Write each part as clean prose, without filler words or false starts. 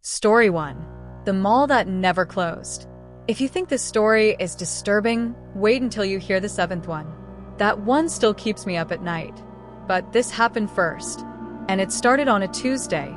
Story 1. The mall that never closed. If you think this story is disturbing, wait until you hear the 7th one. That one still keeps me up at night. But this happened first. And it started on a Tuesday.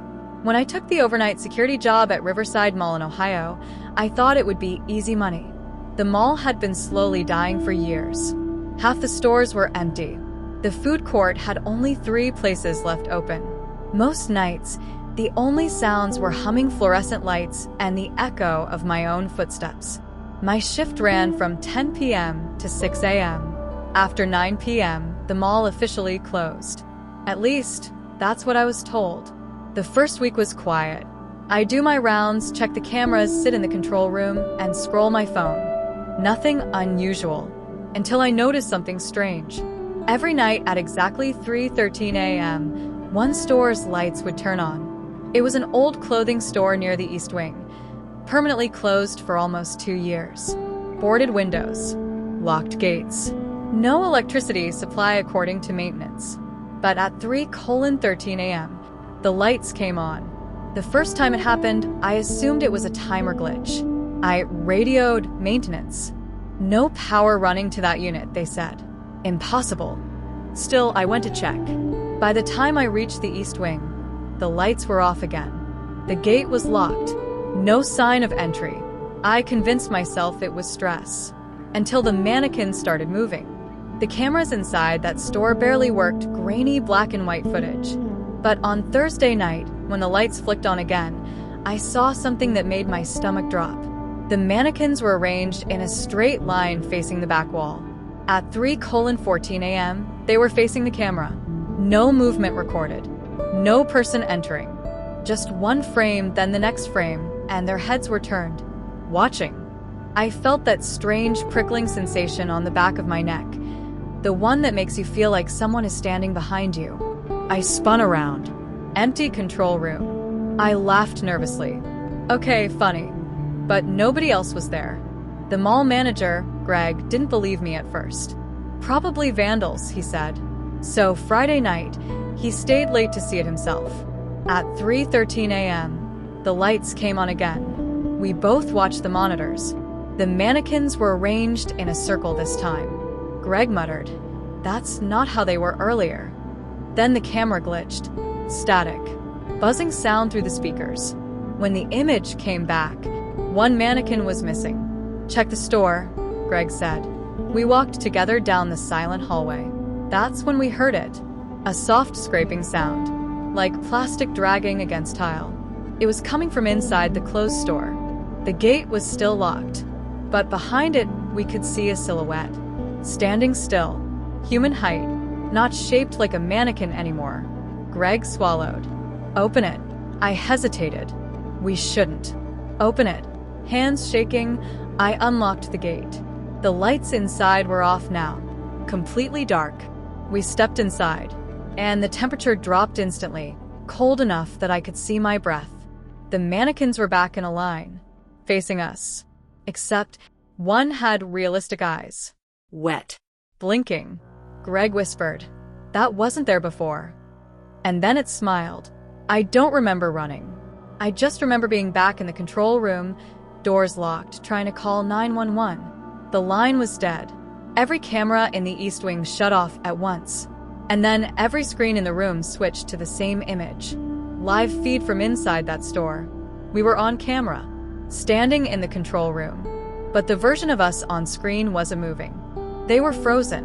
When I took the overnight security job at Riverside Mall in Ohio, I thought it would be easy money. The mall had been slowly dying for years. Half the stores were empty. The food court had only 3 places left open. Most nights, the only sounds were humming fluorescent lights and the echo of my own footsteps. My shift ran from 10 p.m. to 6 a.m. After 9 p.m., the mall officially closed. At least, that's what I was told. The first week was quiet. I do my rounds, check the cameras, sit in the control room, and scroll my phone. Nothing unusual. Until I noticed something strange. Every night at exactly 3:13 a.m., one store's lights would turn on. It was an old clothing store near the East Wing, permanently closed for almost 2 years. Boarded windows, locked gates, no electricity supply according to maintenance. But at 3:13 a.m., the lights came on. The first time it happened, I assumed it was a timer glitch. I radioed maintenance. No power running to that unit, they said. Impossible. Still, I went to check. By the time I reached the East Wing, the lights were off again. The gate was locked. No sign of entry. I convinced myself it was stress. Until the mannequins started moving. The cameras inside that store barely worked, grainy black and white footage. But on Thursday night, when the lights flicked on again, I saw something that made my stomach drop. The mannequins were arranged in a straight line facing the back wall. At 3:14 a.m., they were facing the camera. No movement recorded. No person entering. Just one frame, then the next frame, and their heads were turned, watching. I felt that strange prickling sensation on the back of my neck, the one that makes you feel like someone is standing behind you. I spun around. Empty control room. I laughed nervously. Okay, funny. But nobody else was there. The mall manager, Greg, didn't believe me at first. Probably vandals, he said. So Friday night, he stayed late to see it himself. At 3:13 a.m., the lights came on again. We both watched the monitors. The mannequins were arranged in a circle this time. Greg muttered, "That's not how they were earlier." Then the camera glitched. Static. Buzzing sound through the speakers. When the image came back, one mannequin was missing. "Check the store," Greg said. We walked together down the silent hallway. That's when we heard it. A soft scraping sound, like plastic dragging against tile. It was coming from inside the closed store. The gate was still locked, but behind it we could see a silhouette. Standing still, human height, not shaped like a mannequin anymore. Greg swallowed. "Open it." I hesitated. "We shouldn't." "Open it." Hands shaking, I unlocked the gate. The lights inside were off now, completely dark. We stepped inside, and the temperature dropped instantly, cold enough that I could see my breath. The mannequins were back in a line, facing us. Except one had realistic eyes. Wet. Blinking. Greg whispered, "That wasn't there before." And then it smiled. I don't remember running. I just remember being back in the control room, doors locked, trying to call 911. The line was dead. Every camera in the East Wing shut off at once. And then every screen in the room switched to the same image. Live feed from inside that store. We were on camera, standing in the control room. But the version of us on screen wasn't moving. They were frozen.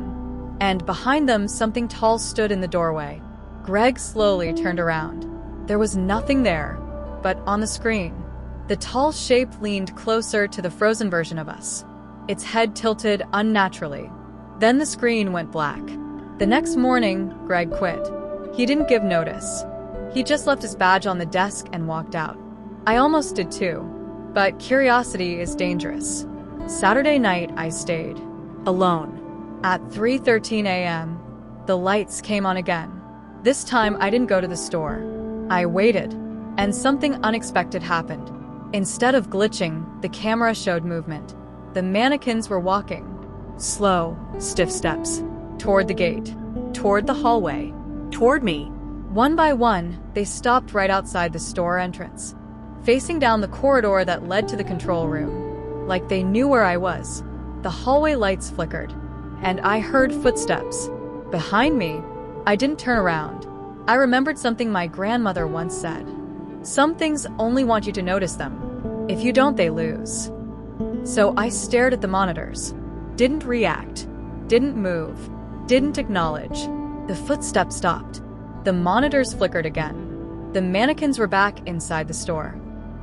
And behind them, something tall stood in the doorway. Greg slowly turned around. There was nothing there, but on the screen, the tall shape leaned closer to the frozen version of us. Its head tilted unnaturally. Then the screen went black. The next morning, Greg quit. He didn't give notice. He just left his badge on the desk and walked out. I almost did too, but curiosity is dangerous. Saturday night, I stayed. Alone. At 3:13 a.m., the lights came on again. This time, I didn't go to the store. I waited, and something unexpected happened. Instead of glitching, the camera showed movement. The mannequins were walking. Slow, stiff steps. Toward the gate. Toward the hallway. Toward me. One by one, they stopped right outside the store entrance. facing down the corridor that led to the control room. Like they knew where I was. The hallway lights flickered, and I heard footsteps. Behind me, I didn't turn around. I remembered something my grandmother once said. Some things only want you to notice them. If you don't, they lose. So I stared at the monitors. Didn't react. Didn't move. Didn't acknowledge. The footsteps stopped. The monitors flickered again. The mannequins were back inside the store.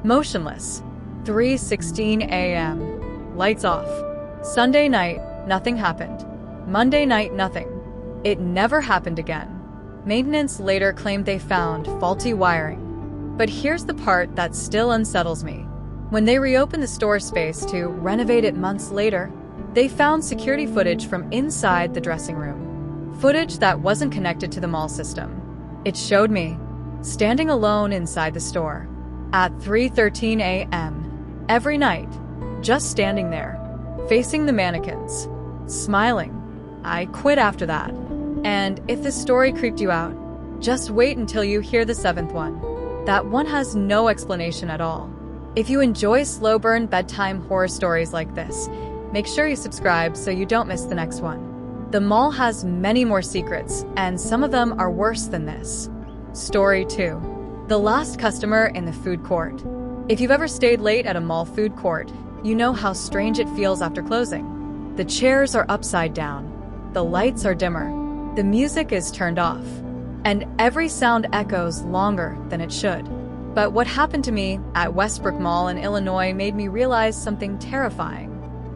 Motionless. 3:16 a.m. Lights off. Sunday night, nothing happened. Monday night, nothing. It never happened again. Maintenance later claimed they found faulty wiring. But here's the part that still unsettles me. When they reopened the store space to renovate it months later, they found security footage from inside the dressing room. Footage that wasn't connected to the mall system. It showed me, standing alone inside the store, at 3:13 a.m. every night, just standing there, facing the mannequins, smiling. I quit after that. And if this story creeped you out, just wait until you hear the 7th one. That one has no explanation at all. If you enjoy slow burn bedtime horror stories like this, make sure you subscribe so you don't miss the next one. The mall has many more secrets, and some of them are worse than this. Story 2. The last customer in the food court. If you've ever stayed late at a mall food court, you know how strange it feels after closing. The chairs are upside down. The lights are dimmer. The music is turned off. And every sound echoes longer than it should. But what happened to me at Westbrook Mall in Illinois made me realize something terrifying.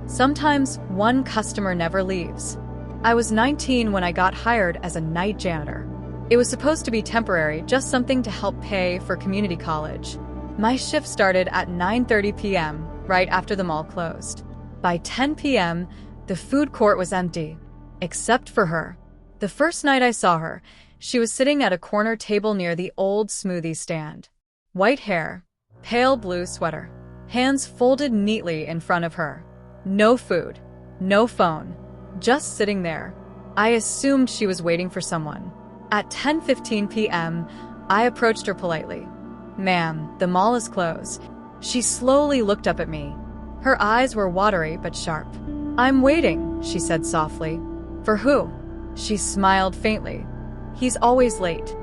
Sometimes one customer never leaves. I was 19 when I got hired as a night janitor. It was supposed to be temporary, just something to help pay for community college. My shift started at 9:30 p.m., right after the mall closed. By 10 p.m., the food court was empty, except for her. The first night I saw her, she was sitting at a corner table near the old smoothie stand. White hair, pale blue sweater, hands folded neatly in front of her. No food, no phone, just sitting there. I assumed she was waiting for someone. At 10:15 p.m., I approached her politely. "Ma'am, the mall is closed." She slowly looked up at me. Her eyes were watery but sharp. "I'm waiting," she said softly. "For who?" She smiled faintly. "He's always late."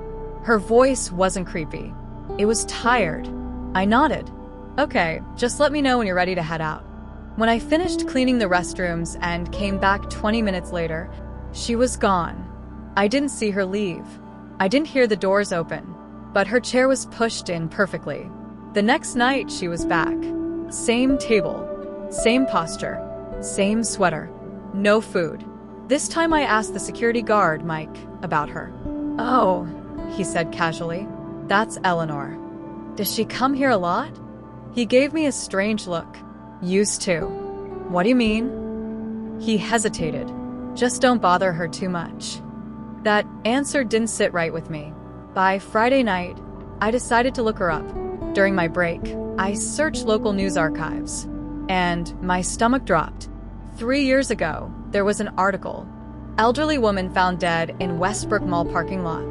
Her voice wasn't creepy. It was tired. I nodded. "Okay, just let me know when you're ready to head out." When I finished cleaning the restrooms and came back 20 minutes later, she was gone. I didn't see her leave. I didn't hear the doors open, but her chair was pushed in perfectly. The next night, she was back. Same table, same posture, same sweater, no food. This time I asked the security guard, Mike, about her. "Oh," he said casually, "that's Eleanor. Does she come here a lot?" He gave me a strange look. "Used to." "What do you mean?" He hesitated. "Just don't bother her too much." That answer didn't sit right with me. By Friday night, I decided to look her up. During my break, I searched local news archives, and my stomach dropped. 3 years ago, there was an article. Elderly woman found dead in Westbrook Mall parking lot.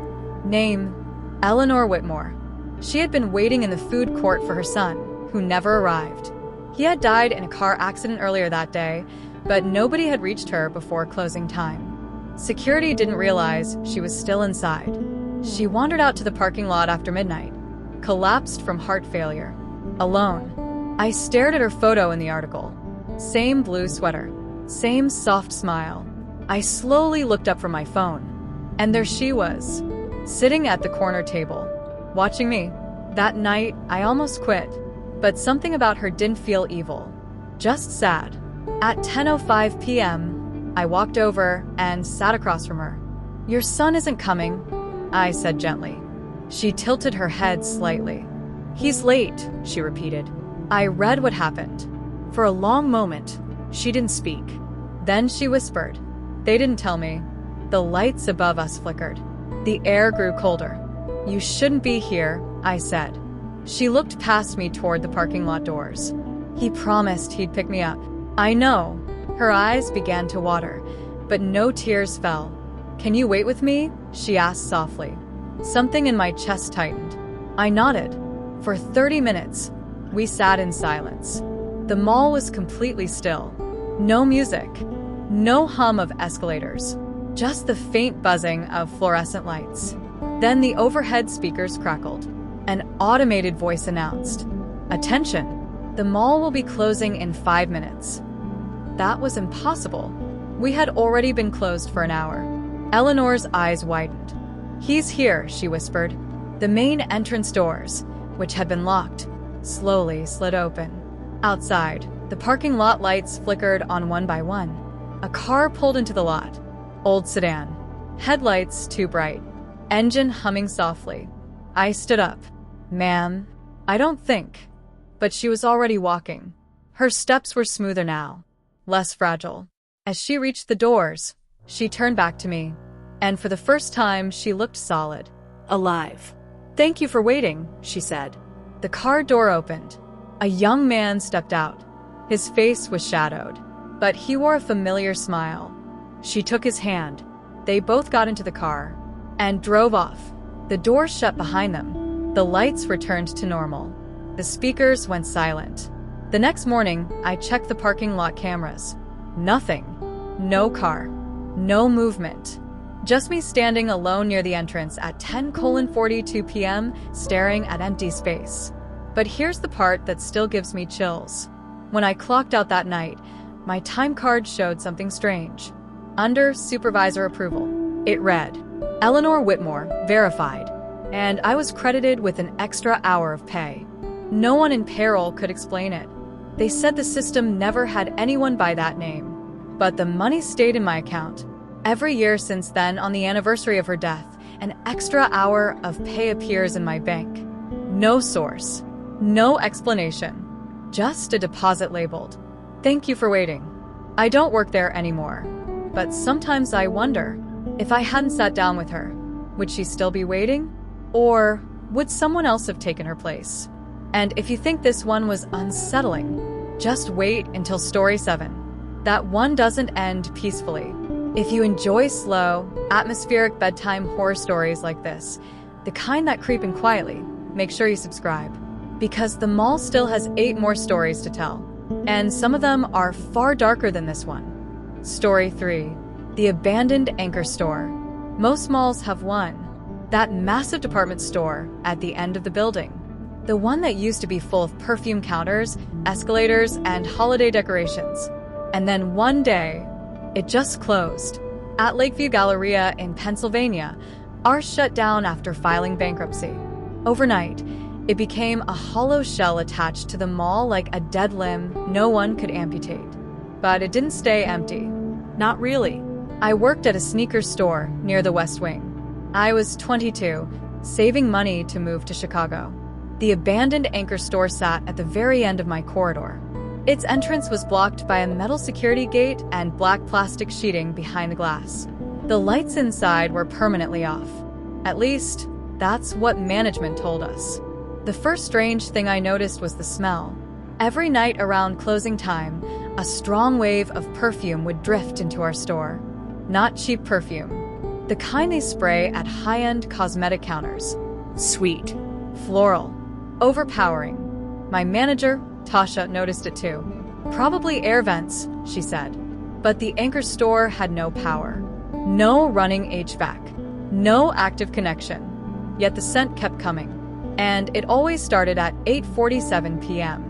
Name, Eleanor Whitmore. She had been waiting in the food court for her son, who never arrived. He had died in a car accident earlier that day, but nobody had reached her before closing time. Security didn't realize she was still inside. She wandered out to the parking lot after midnight, collapsed from heart failure. Alone. I stared at her photo in the article. Same blue sweater, same soft smile. I slowly looked up from my phone, and there she was, sitting at the corner table, watching me. That night, I almost quit, but something about her didn't feel evil, just sad. At 10:05 p.m., I walked over and sat across from her. "Your son isn't coming," I said gently. She tilted her head slightly. "He's late," she repeated. I read what happened. For a long moment, she didn't speak. Then she whispered. "They didn't tell me." The lights above us flickered. The air grew colder. "You shouldn't be here," I said. She looked past me toward the parking lot doors. "He promised he'd pick me up." "I know." Her eyes began to water, but no tears fell. "Can you wait with me?" she asked softly. Something in my chest tightened. I nodded. For 30 minutes, We sat in silence. The mall was completely still. No music. No hum of escalators. Just the faint buzzing of fluorescent lights. Then the overhead speakers crackled. An automated voice announced, "Attention! The mall will be closing in 5 minutes." That was impossible. We had already been closed for an hour. Eleanor's eyes widened. "He's here," she whispered. The main entrance doors, which had been locked, slowly slid open. Outside, the parking lot lights flickered on one by one. A car pulled into the lot. Old sedan. Headlights too bright. Engine humming softly. I stood up. "Ma'am, I don't think." But she was already walking. Her steps were smoother now, less fragile. As she reached the doors, she turned back to me, and for the first time she looked solid, alive. "Thank you for waiting," she said. The car door opened. A young man stepped out. His face was shadowed, but he wore a familiar smile. She took his hand. They both got into the car and drove off. The door shut behind them. The lights returned to normal. The speakers went silent. The next morning, I checked the parking lot cameras. Nothing. No car. No movement. Just me standing alone near the entrance at 10:42 p.m., staring at empty space. But here's the part that still gives me chills. When I clocked out that night, my time card showed something strange. Under supervisor approval, it read, "Eleanor Whitmore, verified," and I was credited with an extra hour of pay. No one in payroll could explain it. They said the system never had anyone by that name. But the money stayed in my account. Every year since then, on the anniversary of her death, an extra hour of pay appears in my bank. No source. No explanation. Just a deposit labeled, "Thank you for waiting." I don't work there anymore. But sometimes I wonder, if I hadn't sat down with her, would she still be waiting? Or would someone else have taken her place? And if you think this one was unsettling, just wait until story 7. That one doesn't end peacefully. If you enjoy slow, atmospheric bedtime horror stories like this, the kind that creep in quietly, make sure you subscribe. Because the mall still has 8 more stories to tell. And some of them are far darker than this one. Story 3. The Abandoned Anchor Store. Most malls have one. That massive department store at the end of the building. The one that used to be full of perfume counters, escalators, and holiday decorations. And then one day, it just closed. At Lakeview Galleria in Pennsylvania, ours shut down after filing bankruptcy. Overnight, it became a hollow shell attached to the mall like a dead limb no one could amputate. But it didn't stay empty. Not really. I worked at a sneakers store near the West Wing. I was 22, saving money to move to Chicago. The abandoned anchor store sat at the very end of my corridor. Its entrance was blocked by a metal security gate and black plastic sheeting behind the glass. The lights inside were permanently off. At least, that's what management told us. The first strange thing I noticed was the smell. Every night around closing time, a strong wave of perfume would drift into our store. Not cheap perfume. The kind they spray at high-end cosmetic counters. Sweet. Floral. Overpowering. My manager, Tasha, noticed it too. "Probably air vents," she said. But the anchor store had no power. No running HVAC. No active connection. Yet the scent kept coming. And it always started at 8:47 p.m.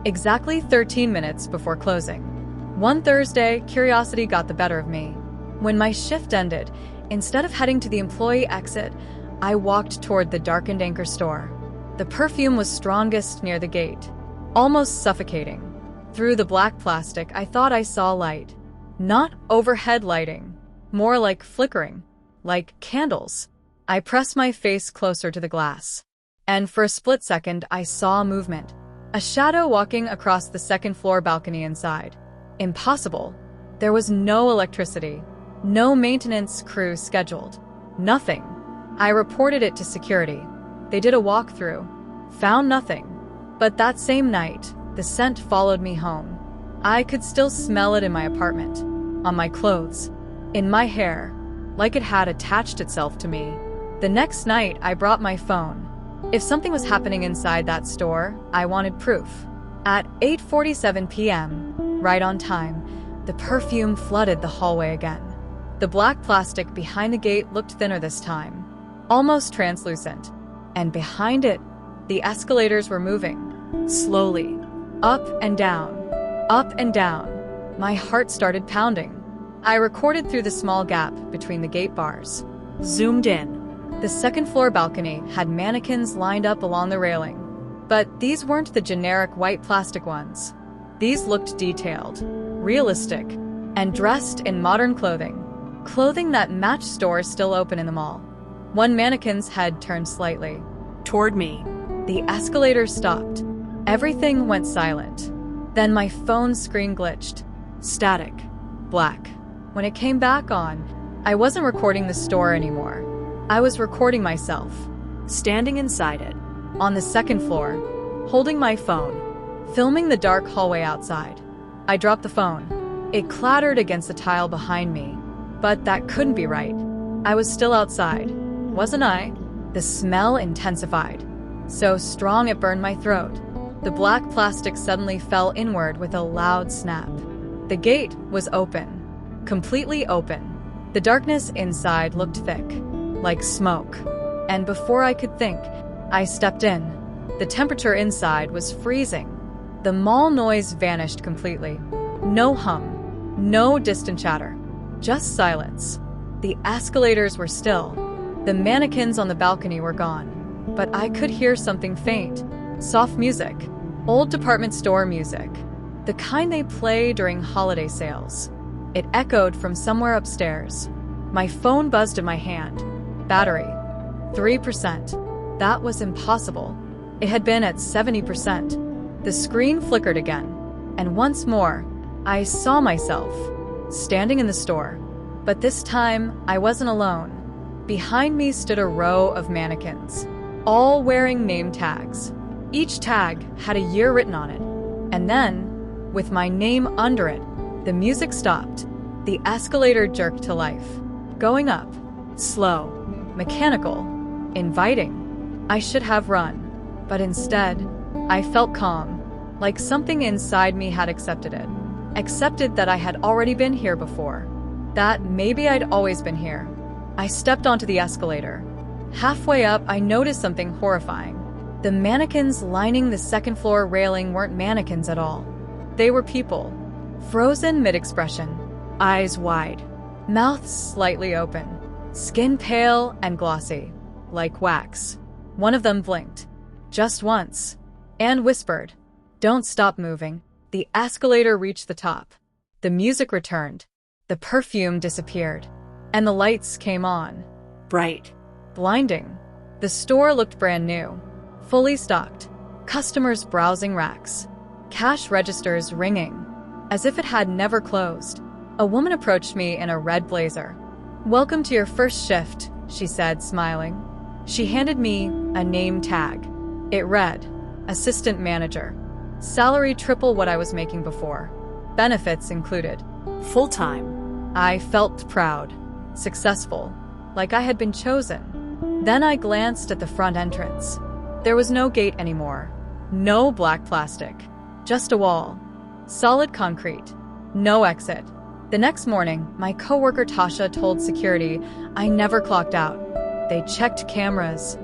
Exactly 13 minutes before closing. One Thursday, curiosity got the better of me. When my shift ended, instead of heading to the employee exit, I walked toward the darkened anchor store. The perfume was strongest near the gate, almost suffocating. Through the black plastic, I thought I saw light. Not overhead lighting, more like flickering, like candles. I pressed my face closer to the glass. And for a split second, I saw movement. A shadow walking across the second-floor balcony inside. Impossible. There was no electricity. No maintenance crew scheduled. Nothing. I reported it to security. They did a walkthrough. Found nothing. But that same night, the scent followed me home. I could still smell it in my apartment, on my clothes, in my hair, like it had attached itself to me. The next night, I brought my phone. If something was happening inside that store, I wanted proof. At 8:47 p.m., right on time, the perfume flooded the hallway again. The black plastic behind the gate looked thinner this time, almost translucent. And behind it, the escalators were moving, slowly, up and down, up and down. My heart started pounding. I recorded through the small gap between the gate bars. Zoomed in. The second-floor balcony had mannequins lined up along the railing. But these weren't the generic white plastic ones. These looked detailed, realistic, and dressed in modern clothing. Clothing that matched stores still open in the mall. One mannequin's head turned slightly toward me. The escalator stopped. Everything went silent. Then my phone screen glitched. Static. Black. When it came back on, I wasn't recording the store anymore. I was recording myself, standing inside it, on the second floor, holding my phone, filming the dark hallway outside. I dropped the phone. It clattered against the tile behind me, but that couldn't be right. I was still outside, wasn't I? The smell intensified, so strong it burned my throat. The black plastic suddenly fell inward with a loud snap. The gate was open, completely open. The darkness inside looked thick, like smoke. And before I could think, I stepped in. The temperature inside was freezing. The mall noise vanished completely. No hum, no distant chatter, just silence. The escalators were still. The mannequins on the balcony were gone. But I could hear something faint, soft music, old department store music, the kind they play during holiday sales. It echoed from somewhere upstairs. My phone buzzed in my hand. Battery, 3%. That was impossible. It had been at 70%. The screen flickered again, and once more, I saw myself, standing in the store. But this time, I wasn't alone. Behind me stood a row of mannequins, all wearing name tags. Each tag had a year written on it. And then, with my name under it, the music stopped. The escalator jerked to life, going up, slow, mechanical, inviting. I should have run, but instead, I felt calm, like something inside me had accepted it. Accepted that I had already been here before, that maybe I'd always been here. I stepped onto the escalator. Halfway up, I noticed something horrifying. The mannequins lining the second-floor railing weren't mannequins at all. They were people, frozen mid-expression, eyes wide, mouths slightly open, skin pale and glossy, like wax. One of them blinked, just once, and whispered, "Don't stop moving." The escalator reached the top. The music returned. The perfume disappeared. And the lights came on. Bright. Blinding. The store looked brand new. Fully stocked. Customers browsing racks. Cash registers ringing. As if it had never closed. A woman approached me in a red blazer. "Welcome to your first shift," she said, smiling. She handed me a name tag. It read, "Assistant Manager." Salary triple what I was making before. Benefits included. Full-time. I felt proud, successful, like I had been chosen. Then I glanced at the front entrance. There was no gate anymore. No black plastic. Just a wall. Solid concrete. No exit. The next morning, my coworker Tasha told security I never clocked out. They checked cameras.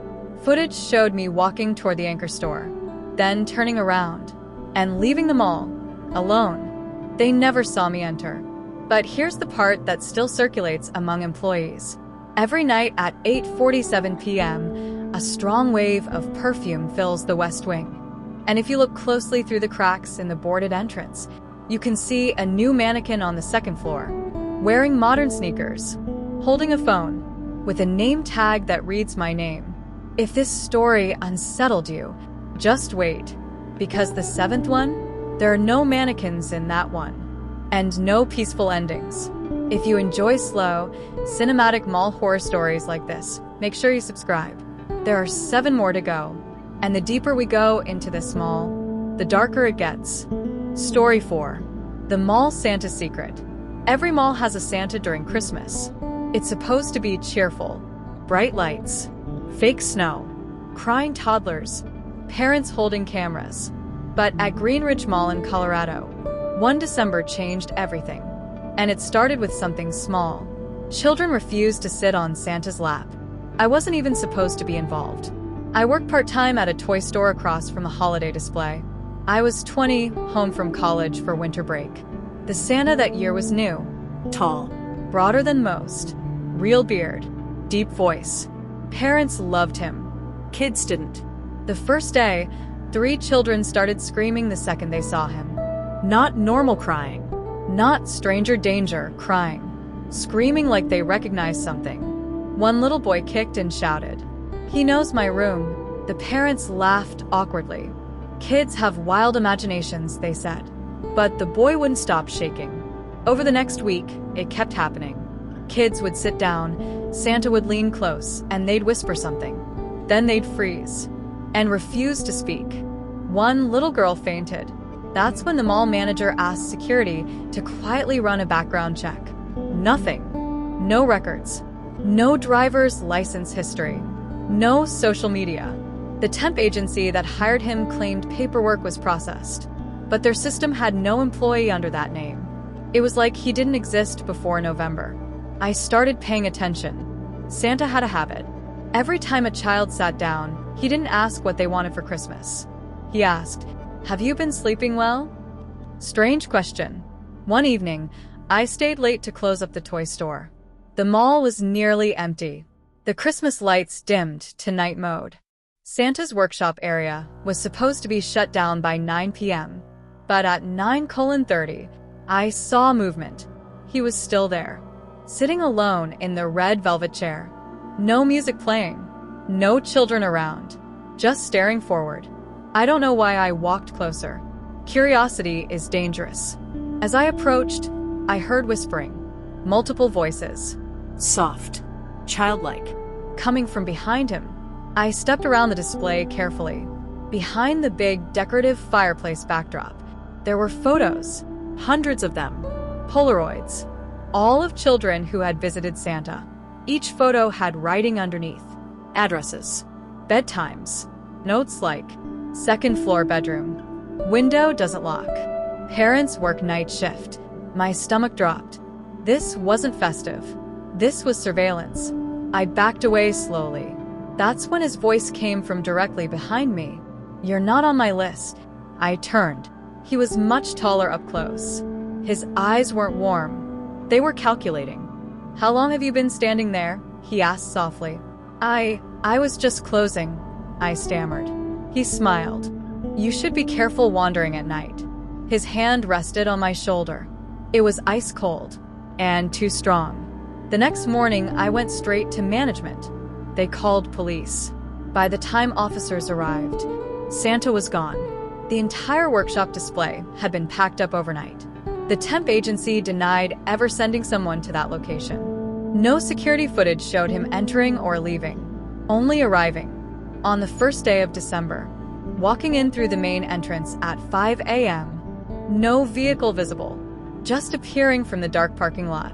Footage showed me walking toward the anchor store, then turning around, and leaving the mall, alone. They never saw me enter. But here's the part that still circulates among employees. Every night at 8:47 p.m., a strong wave of perfume fills the West Wing. And if you look closely through the cracks in the boarded entrance, you can see a new mannequin on the second floor, wearing modern sneakers, holding a phone, with a name tag that reads my name. If this story unsettled you, just wait, because the seventh one, there are no mannequins in that one, and no peaceful endings. If you enjoy slow, cinematic mall horror stories like this, make sure you subscribe. There are 7 more to go, and the deeper we go into this mall, the darker it gets. Story 4. The Mall Santa Secret. Every mall has a Santa during Christmas. It's supposed to be cheerful, bright lights, fake snow, crying toddlers, parents holding cameras. But at Greenridge Mall in Colorado, one December changed everything. And it started with something small. Children refused to sit on Santa's lap. I wasn't even supposed to be involved. I worked part-time at a toy store across from the holiday display. I was 20, home from college for winter break. The Santa that year was new. Tall, broader than most, real beard, deep voice. Parents loved him. Kids didn't. The first day, 3 children started screaming the second they saw him. Not normal crying. Not stranger danger crying. Screaming like they recognized something. One little boy kicked and shouted, "He knows my room." The parents laughed awkwardly. Kids have wild imaginations, they said. But the boy wouldn't stop shaking. Over the next week, it kept happening. Kids would sit down, Santa would lean close, and they'd whisper something. Then they'd freeze and refuse to speak. One little girl fainted. That's when the mall manager asked security to quietly run a background check. Nothing. No records. No driver's license history. No social media. The temp agency that hired him claimed paperwork was processed, but their system had no employee under that name. It was like he didn't exist before November. I started paying attention. Santa had a habit. Every time a child sat down, he didn't ask what they wanted for Christmas. He asked, "Have you been sleeping well?" Strange question. One evening, I stayed late to close up the toy store. The mall was nearly empty. The Christmas lights dimmed to night mode. Santa's workshop area was supposed to be shut down by 9 p.m., but at 9:30, I saw movement. He was still there, sitting alone in the red velvet chair. No music playing, no children around, just staring forward. I don't know why I walked closer. Curiosity is dangerous. As I approached, I heard whispering, multiple voices, soft, childlike, coming from behind him. I stepped around the display carefully. Behind the big decorative fireplace backdrop, there were photos, hundreds of them, Polaroids, all of children who had visited Santa. Each photo had writing underneath, addresses, bedtimes, notes like, second floor bedroom, window doesn't lock, parents work night shift. My stomach dropped. This wasn't festive. This was surveillance. I backed away slowly. That's when his voice came from directly behind me. "You're not on my list." I turned. He was much taller up close. His eyes weren't warm. They were calculating. "How long have you been standing there?" he asked softly. I was just closing," I stammered. He smiled. "You should be careful wandering at night." His hand rested on my shoulder. It was ice cold and too strong. The next morning, I went straight to management. They called police. By the time officers arrived, Santa was gone. The entire workshop display had been packed up overnight. The temp agency denied ever sending someone to that location. No security footage showed him entering or leaving, only arriving. On the first day of December, walking in through the main entrance at 5 a.m., no vehicle visible, just appearing from the dark parking lot.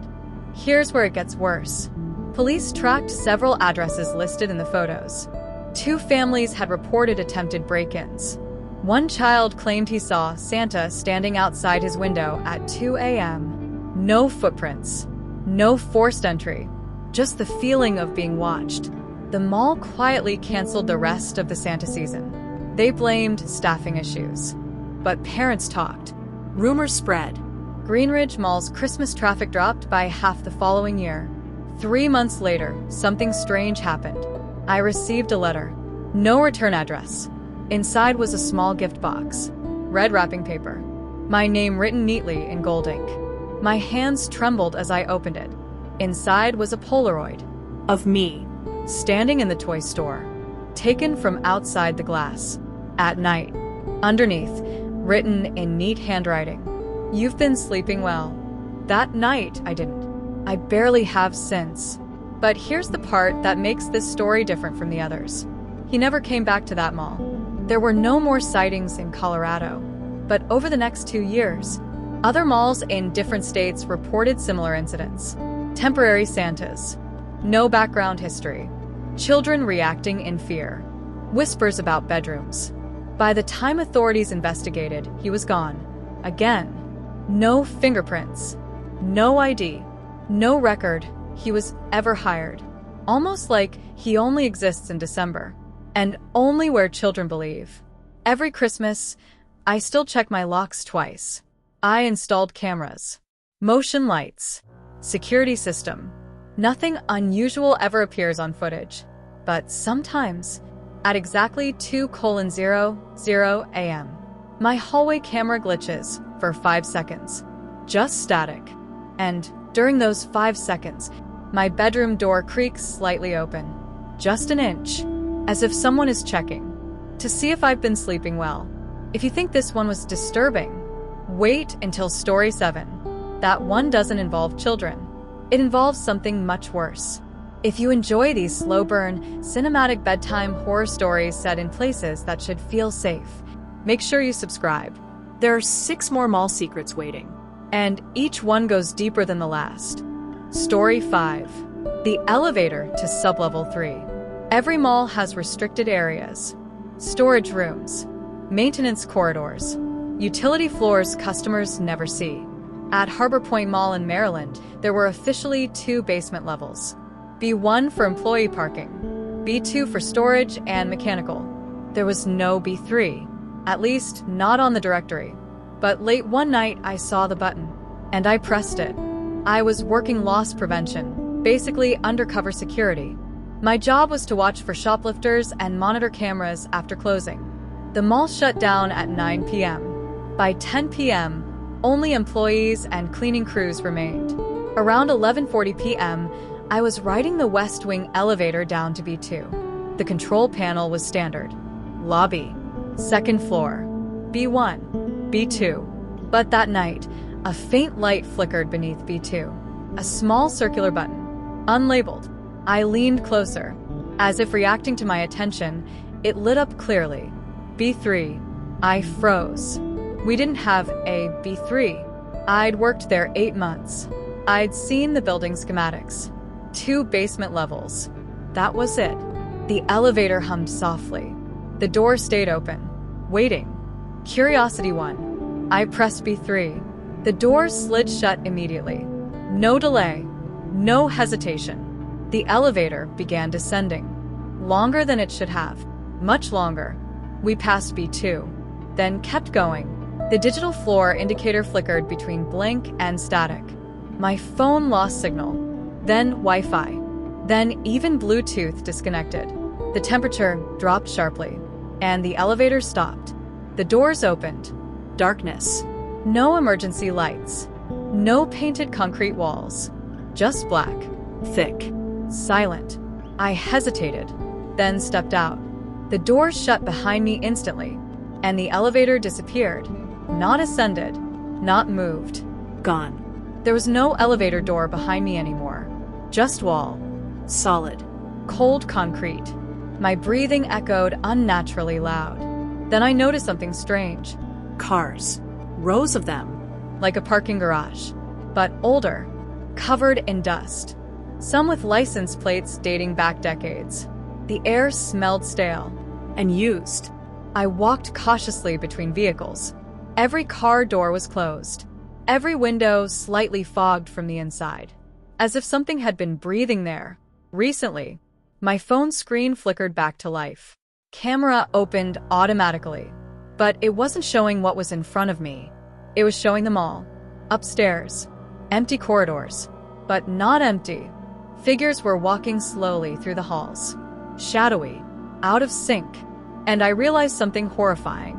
Here's where it gets worse. Police tracked several addresses listed in the photos. 2 families had reported attempted break-ins. One child claimed he saw Santa standing outside his window at 2 a.m. No footprints, no forced entry, just the feeling of being watched. The mall quietly canceled the rest of the Santa season. They blamed staffing issues. But parents talked. Rumors spread. Greenridge Mall's Christmas traffic dropped by half the following year. 3 months later, something strange happened. I received a letter. No return address. Inside was a small gift box. Red wrapping paper. My name written neatly in gold ink. My hands trembled as I opened it. Inside was a Polaroid of me, standing in the toy store, taken from outside the glass, at night. Underneath, written in neat handwriting, "You've been sleeping well." That night, I didn't. I barely have since. But here's the part that makes this story different from the others. He never came back to that mall. There were no more sightings in Colorado. But over the next 2 years, other malls in different states reported similar incidents. Temporary Santas. No background history. Children reacting in fear. whispers about bedrooms. By the time authorities investigated, he was gone. Again. No fingerprints. No ID. No record he was ever hired. Almost like he only exists in December. And only where children believe. Every Christmas, I still check my locks twice. I installed cameras, motion lights, security system. Nothing unusual ever appears on footage. But sometimes, at exactly 2:00 a.m., my hallway camera glitches for 5 seconds. Just static. And during those 5 seconds, my bedroom door creaks slightly open. Just an inch. As if someone is checking. To see if I've been sleeping well. If you think this one was disturbing, wait until story 7. That one doesn't involve children. It involves something much worse. If you enjoy these slow-burn, cinematic bedtime horror stories set in places that should feel safe, make sure you subscribe. There are 6 more mall secrets waiting. And each one goes deeper than the last. Story 5. The elevator to Sublevel 3. Every mall has restricted areas. Storage rooms. Maintenance corridors. Utility floors customers never see. At Harbor Point Mall in Maryland, there were officially 2 basement levels. B1 for employee parking. B2 for storage and mechanical. There was no B3. At least, not on the directory. But late one night, I saw the button. And I pressed it. I was working loss prevention, basically undercover security. My job was to watch for shoplifters and monitor cameras after closing. The mall shut down at 9 p.m. By 10 p.m., only employees and cleaning crews remained. Around 11:40 p.m., I was riding the West Wing elevator down to B2. The control panel was standard. Lobby. Second floor. B1. B2. But that night, a faint light flickered beneath B2. A small circular button. Unlabeled. I leaned closer. As if reacting to my attention, it lit up clearly. B3. I froze. We didn't have a B3. I'd worked there 8 months. I'd seen the building schematics. 2 basement levels. That was it. The elevator hummed softly. The door stayed open. Waiting. Curiosity won. I pressed B3. The door slid shut immediately. No delay. No hesitation. The elevator began descending. Longer than it should have. Much longer. We passed B2. Then kept going. The digital floor indicator flickered between blink and static. My phone lost signal. Then Wi-Fi. Then even Bluetooth disconnected. The temperature dropped sharply. And the elevator stopped. The doors opened. Darkness. No emergency lights. No painted concrete walls. Just black. Thick. Silent. I hesitated. Then stepped out. The door shut behind me instantly. And the elevator disappeared. Not ascended. Not moved. Gone. There was no elevator door behind me anymore. Just wall. Solid. Cold concrete. My breathing echoed unnaturally loud. Then I noticed something strange. Cars. Rows of them. Like a parking garage. But older. Covered in dust. Some with license plates dating back decades. The air smelled stale. And used. I walked cautiously between vehicles. Every car door was closed. Every window slightly fogged from the inside. As if something had been breathing there. Recently, my phone screen flickered back to life. Camera opened automatically. But it wasn't showing what was in front of me. It was showing them all. Upstairs. Empty corridors. But not empty. Figures were walking slowly through the halls. Shadowy. Out of sync. And I realized something horrifying.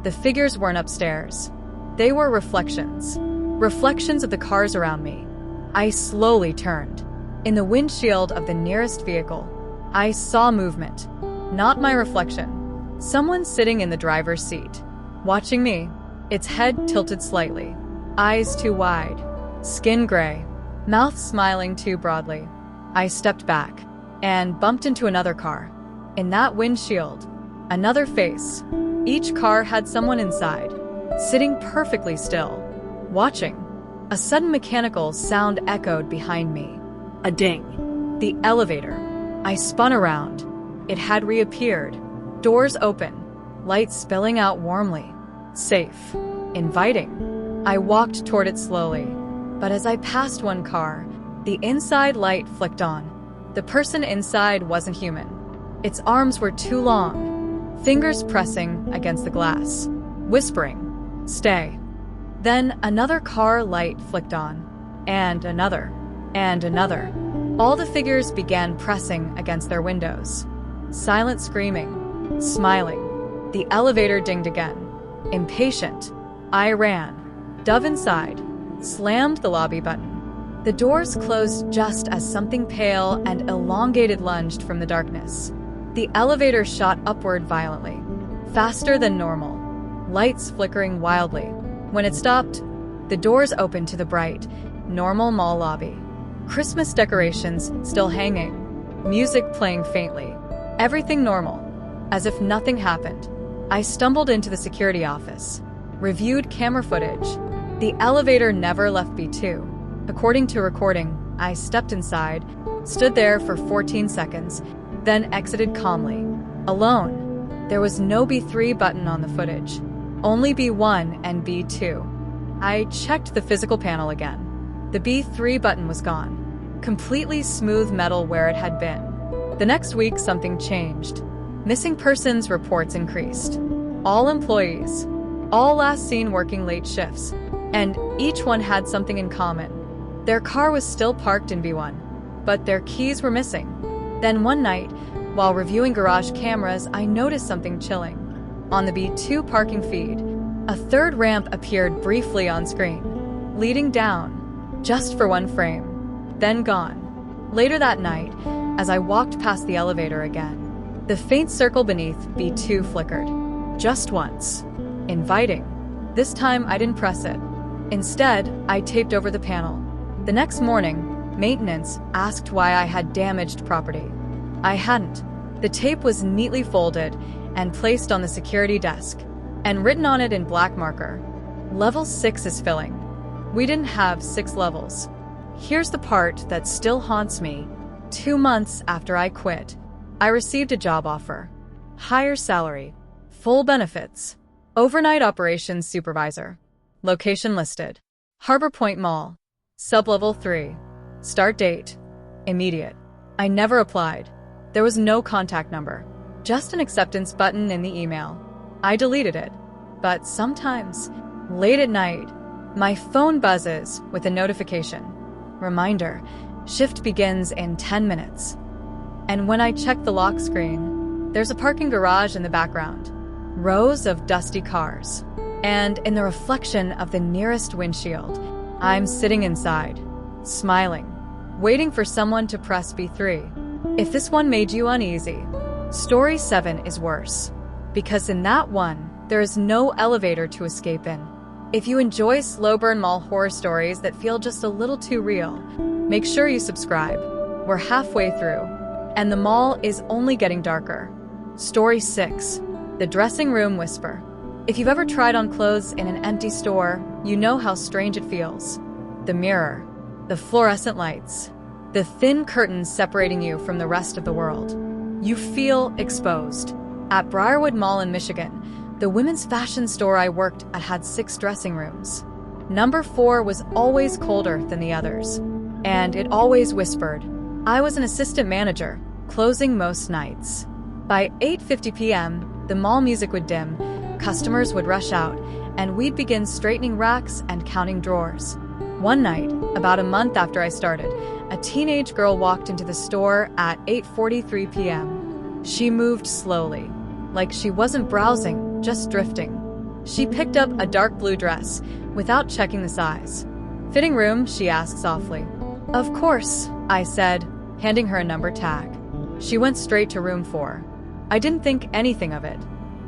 The figures weren't upstairs. They were reflections. Reflections of the cars around me. I slowly turned. In the windshield of the nearest vehicle, I saw movement. Not my reflection. Someone sitting in the driver's seat. Watching me. Its head tilted slightly. Eyes too wide. Skin gray. Mouth smiling too broadly. I stepped back and bumped into another car. In that windshield, another face. Each car had someone inside, sitting perfectly still, watching. A sudden mechanical sound echoed behind me. A ding. The elevator. I spun around. It had reappeared. Doors open, light spilling out warmly. Safe. Inviting. I walked toward it slowly, but as I passed one car, the inside light flicked on. The person inside wasn't human. Its arms were too long, fingers pressing against the glass, whispering, "Stay." Then another car light flicked on, and another, and another. All the figures began pressing against their windows. Silent screaming, smiling. The elevator dinged again. Impatient, I ran, dove inside, slammed the lobby button. The doors closed just as something pale and elongated lunged from the darkness. The elevator shot upward violently, faster than normal, lights flickering wildly. When it stopped, the doors opened to the bright, normal mall lobby. Christmas decorations still hanging, music playing faintly. Everything normal, as if nothing happened. I stumbled into the security office, reviewed camera footage. The elevator never left B2. According to recording, I stepped inside, stood there for 14 seconds, then exited calmly. Alone. There was no B3 button on the footage, only B1 and B2. I checked the physical panel again. The B3 button was gone, completely smooth metal where it had been. The next week, something changed. Missing persons reports increased. All employees, all last seen working late shifts, and each one had something in common. Their car was still parked in B1, but their keys were missing. Then one night, while reviewing garage cameras, I noticed something chilling. On the B2 parking feed, a third ramp appeared briefly on screen, leading down, just for one frame, then gone. Later that night, as I walked past the elevator again, the faint circle beneath B2 flickered. Just once. Inviting. This time I didn't press it. Instead, I taped over the panel. The next morning, maintenance asked why I had damaged property. I hadn't. The tape was neatly folded and placed on the security desk, and written on it in black marker, "Level 6 is filling." We didn't have 6 levels. Here's the part that still haunts me. 2 months after I quit, I received a job offer. Higher salary, full benefits, overnight operations supervisor. Location listed. Harbor Point Mall. Sublevel 3. Start date. Immediate. I never applied. There was no contact number. Just an acceptance button in the email. I deleted it. But sometimes, late at night, my phone buzzes with a notification. Reminder, shift begins in 10 minutes. And when I check the lock screen, there's a parking garage in the background. Rows of dusty cars. And in the reflection of the nearest windshield, I'm sitting inside, smiling, waiting for someone to press B3. If this one made you uneasy, Story 7 is worse. Because in that one, there is no elevator to escape in. If you enjoy slow burn mall horror stories that feel just a little too real, make sure you subscribe. We're halfway through, and the mall is only getting darker. Story 6, The Dressing Room Whisper. If you've ever tried on clothes in an empty store, you know how strange it feels. The mirror, the fluorescent lights, the thin curtains separating you from the rest of the world. You feel exposed. At Briarwood Mall in Michigan, the women's fashion store I worked at had 6 dressing rooms. Number 4 was always colder than the others, and it always whispered. I was an assistant manager, closing most nights. By 8:50 p.m., the mall music would dim, customers would rush out, and we'd begin straightening racks and counting drawers. One night, about a month after I started, a teenage girl walked into the store at 8:43 p.m. She moved slowly, like she wasn't browsing, just drifting. She picked up a dark blue dress, without checking the size. "Fitting room?" she asked softly. "Of course," I said, handing her a number tag. She went straight to room 4. I didn't think anything of it.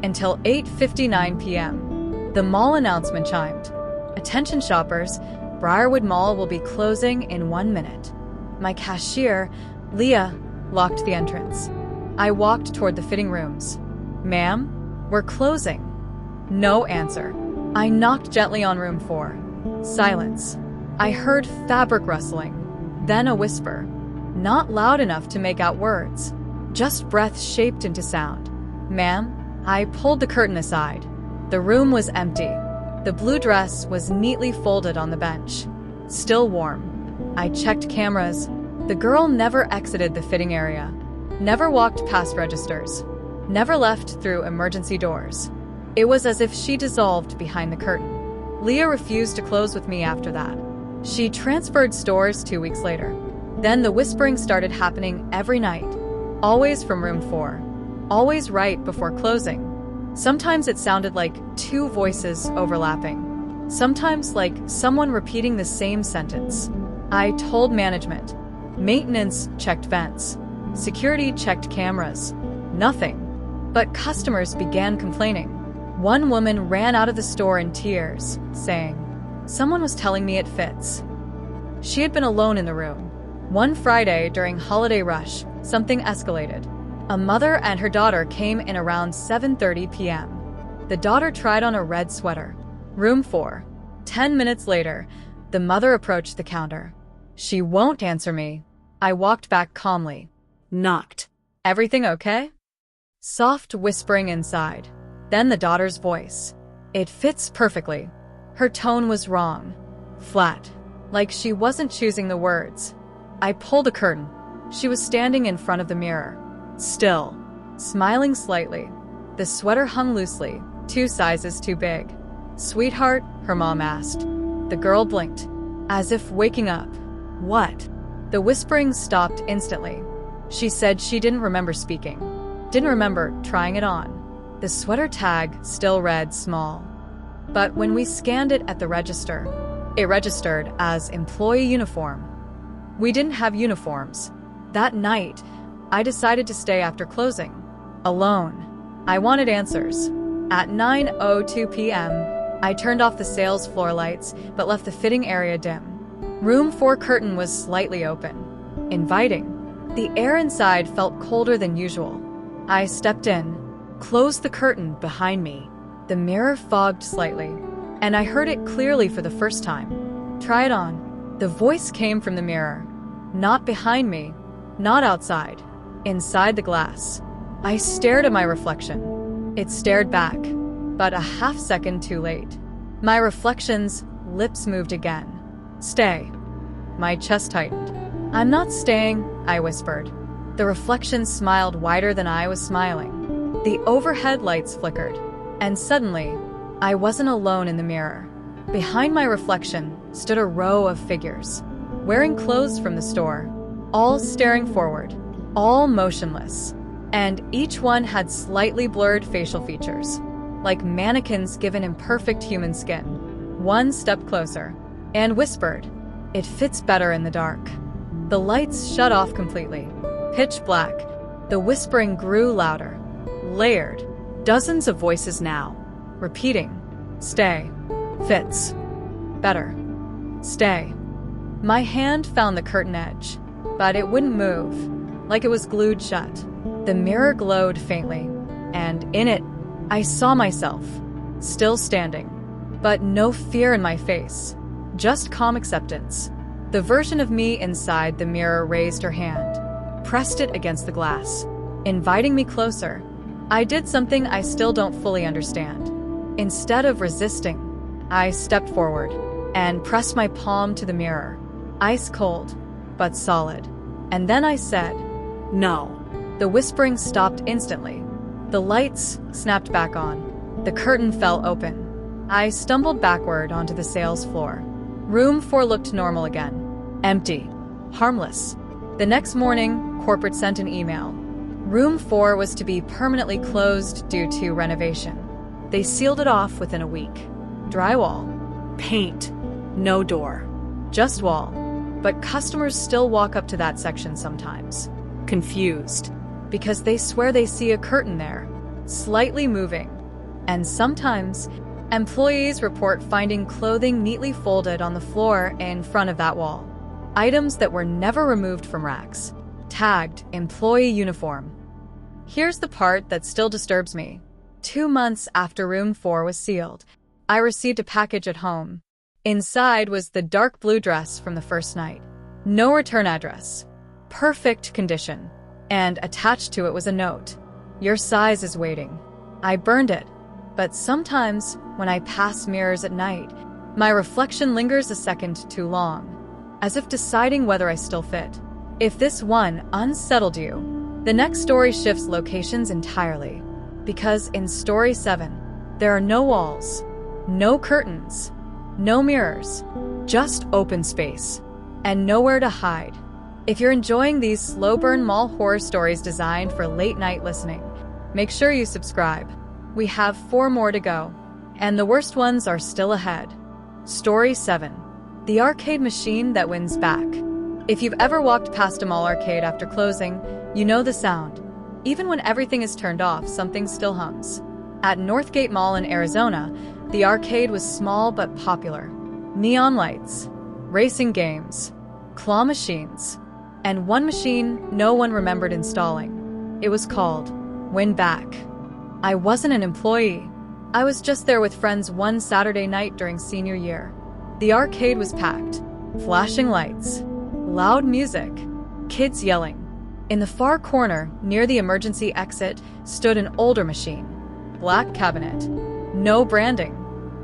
Until 8:59 p.m. The mall announcement chimed. "Attention shoppers, Briarwood Mall will be closing in 1 minute." My cashier, Leah, locked the entrance. I walked toward the fitting rooms. "Ma'am, we're closing." No answer. I knocked gently on room 4. Silence. I heard fabric rustling, then a whisper. Not loud enough to make out words, just breath shaped into sound. "Ma'am?" I pulled the curtain aside. The room was empty. The blue dress was neatly folded on the bench, still warm. I checked cameras. The girl never exited the fitting area, never walked past registers, never left through emergency doors. It was as if she dissolved behind the curtain. Leah refused to close with me after that. She transferred stores 2 weeks later. Then the whispering started happening every night, always from room 4, always right before closing. Sometimes it sounded like 2 voices overlapping, sometimes like someone repeating the same sentence. I told management. Maintenance checked vents. Security checked cameras. Nothing. But customers began complaining. One woman ran out of the store in tears, saying, "Someone was telling me it fits." She had been alone in the room. One Friday during holiday rush, something escalated. A mother and her daughter came in around 7:30 p.m. The daughter tried on a red sweater. Room 4. 10 minutes later, the mother approached the counter. "She won't answer me." I walked back calmly. Knocked. "Everything okay?" Soft whispering inside. Then the daughter's voice. "It fits perfectly." Her tone was wrong. Flat. Like she wasn't choosing the words. I pulled a curtain. She was standing in front of the mirror. Still. Smiling slightly. The sweater hung loosely, 2 sizes too big. "Sweetheart?" her mom asked. The girl blinked, as if waking up. "What?" The whispering stopped instantly. She said she didn't remember speaking. Didn't remember trying it on. The sweater tag still read small. But when we scanned it at the register, it registered as employee uniform. We didn't have uniforms. That night, I decided to stay after closing. Alone. I wanted answers. At 9:02 p.m., I turned off the sales floor lights but left the fitting area dim. Room 4 curtain was slightly open. Inviting. The air inside felt colder than usual. I stepped in, closed the curtain behind me. The mirror fogged slightly, and I heard it clearly for the first time. "Try it on." The voice came from the mirror. Not behind me, not outside, inside the glass. I stared at my reflection. It stared back, but a half second too late. My reflection's lips moved again. "Stay." My chest tightened. "I'm not staying," I whispered. The reflection smiled wider than I was smiling. The overhead lights flickered, and suddenly, I wasn't alone in the mirror. Behind my reflection stood a row of figures, wearing clothes from the store, all staring forward, all motionless, and each one had slightly blurred facial features, like mannequins given imperfect human skin. One stepped closer and whispered, "It fits better in the dark." The lights shut off completely. Pitch black. The whispering grew louder, layered. Dozens of voices now, repeating, "Stay. Fits. Better. Stay." My hand found the curtain edge, but it wouldn't move, like it was glued shut. The mirror glowed faintly, and in it, I saw myself, still standing, but no fear in my face, just calm acceptance. The version of me inside the mirror raised her hand, pressed it against the glass, inviting me closer. I did something I still don't fully understand. Instead of resisting, I stepped forward and pressed my palm to the mirror, ice cold, but solid. And then I said, "No." The whispering stopped instantly. The lights snapped back on. The curtain fell open. I stumbled backward onto the sales floor. Room 4 looked normal again. Empty. Harmless. The next morning, corporate sent an email. Room 4 was to be permanently closed due to renovation. They sealed it off within a week. Drywall. Paint. No door. Just wall. But customers still walk up to that section sometimes. Confused. Because they swear they see a curtain there, slightly moving. And sometimes, employees report finding clothing neatly folded on the floor in front of that wall. Items that were never removed from racks. Tagged employee uniform. Here's the part that still disturbs me. 2 months after Room 4 was sealed, I received a package at home. Inside was the dark blue dress from the first night. No return address. Perfect condition. And attached to it was a note. Your size is waiting. I burned it. But sometimes, when I pass mirrors at night, my reflection lingers a second too long, as if deciding whether I still fit. If this one unsettled you, the next story shifts locations entirely. Because in Story 7, there are no walls, no curtains, no mirrors, just open space, and nowhere to hide. If you're enjoying these slow-burn mall horror stories designed for late-night listening, make sure you subscribe. We have 4 more to go, and the worst ones are still ahead. Story 7. The arcade machine that wins back. If you've ever walked past a mall arcade after closing, you know the sound. Even when everything is turned off, something still hums. At Northgate Mall in Arizona, the arcade was small but popular. Neon lights, racing games, claw machines, and one machine no one remembered installing. It was called Win Back. I wasn't an employee. I was just there with friends one Saturday night during senior year. The arcade was packed. Flashing lights, loud music, kids yelling. In the far corner, near the emergency exit, stood an older machine. Black cabinet. No branding.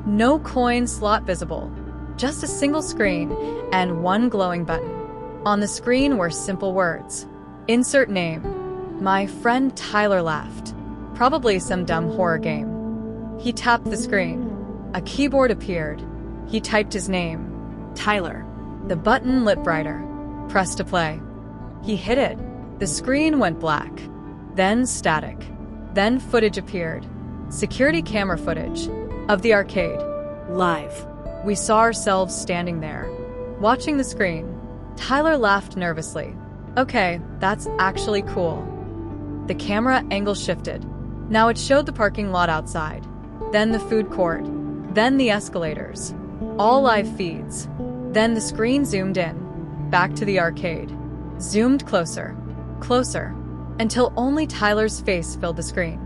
No coin slot visible. Just a single screen and one glowing button. On the screen were simple words. Insert name. My friend Tyler laughed. Probably some dumb horror game. He tapped the screen. A keyboard appeared. He typed his name. Tyler. The button lit brighter. Press to play. He hit it. The screen went black. Then static. Then footage appeared. Security camera footage. Of the arcade. Live. We saw ourselves standing there. Watching the screen. Tyler laughed nervously. Okay, that's actually cool. The camera angle shifted. Now it showed the parking lot outside. Then the food court. Then the escalators. All live feeds. Then the screen zoomed in. Back to the arcade. Zoomed closer. Closer. Until only Tyler's face filled the screen.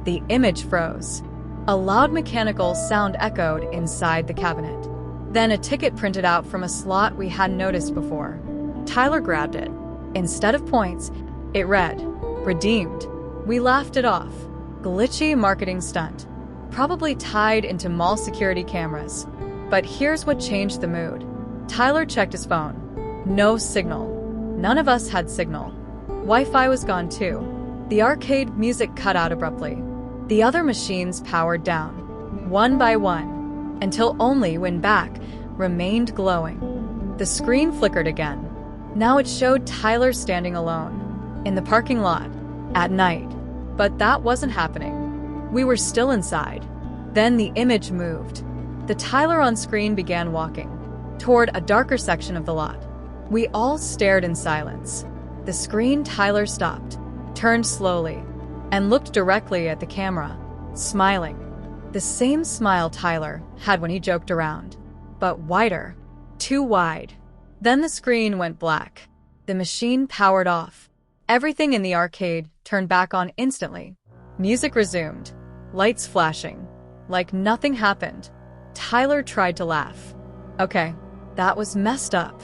The image froze. A loud mechanical sound echoed inside the cabinet. Then a ticket printed out from a slot we hadn't noticed before. Tyler grabbed it. Instead of points, it read, "Redeemed." We laughed it off. Glitchy marketing stunt. Probably tied into mall security cameras. But here's what changed the mood. Tyler checked his phone. No signal. None of us had signal. Wi-Fi was gone too. The arcade music cut out abruptly. The other machines powered down, one by one, until only Win Back remained glowing. The screen flickered again. Now it showed Tyler standing alone, in the parking lot, at night. But that wasn't happening. We were still inside. Then the image moved. The Tyler on screen began walking, toward a darker section of the lot. We all stared in silence. The screen Tyler stopped, turned slowly, and looked directly at the camera, smiling. The same smile Tyler had when he joked around, but wider, too wide. Then the screen went black. The machine powered off. Everything in the arcade turned back on instantly. Music resumed, lights flashing, like nothing happened. Tyler tried to laugh. Okay, that was messed up.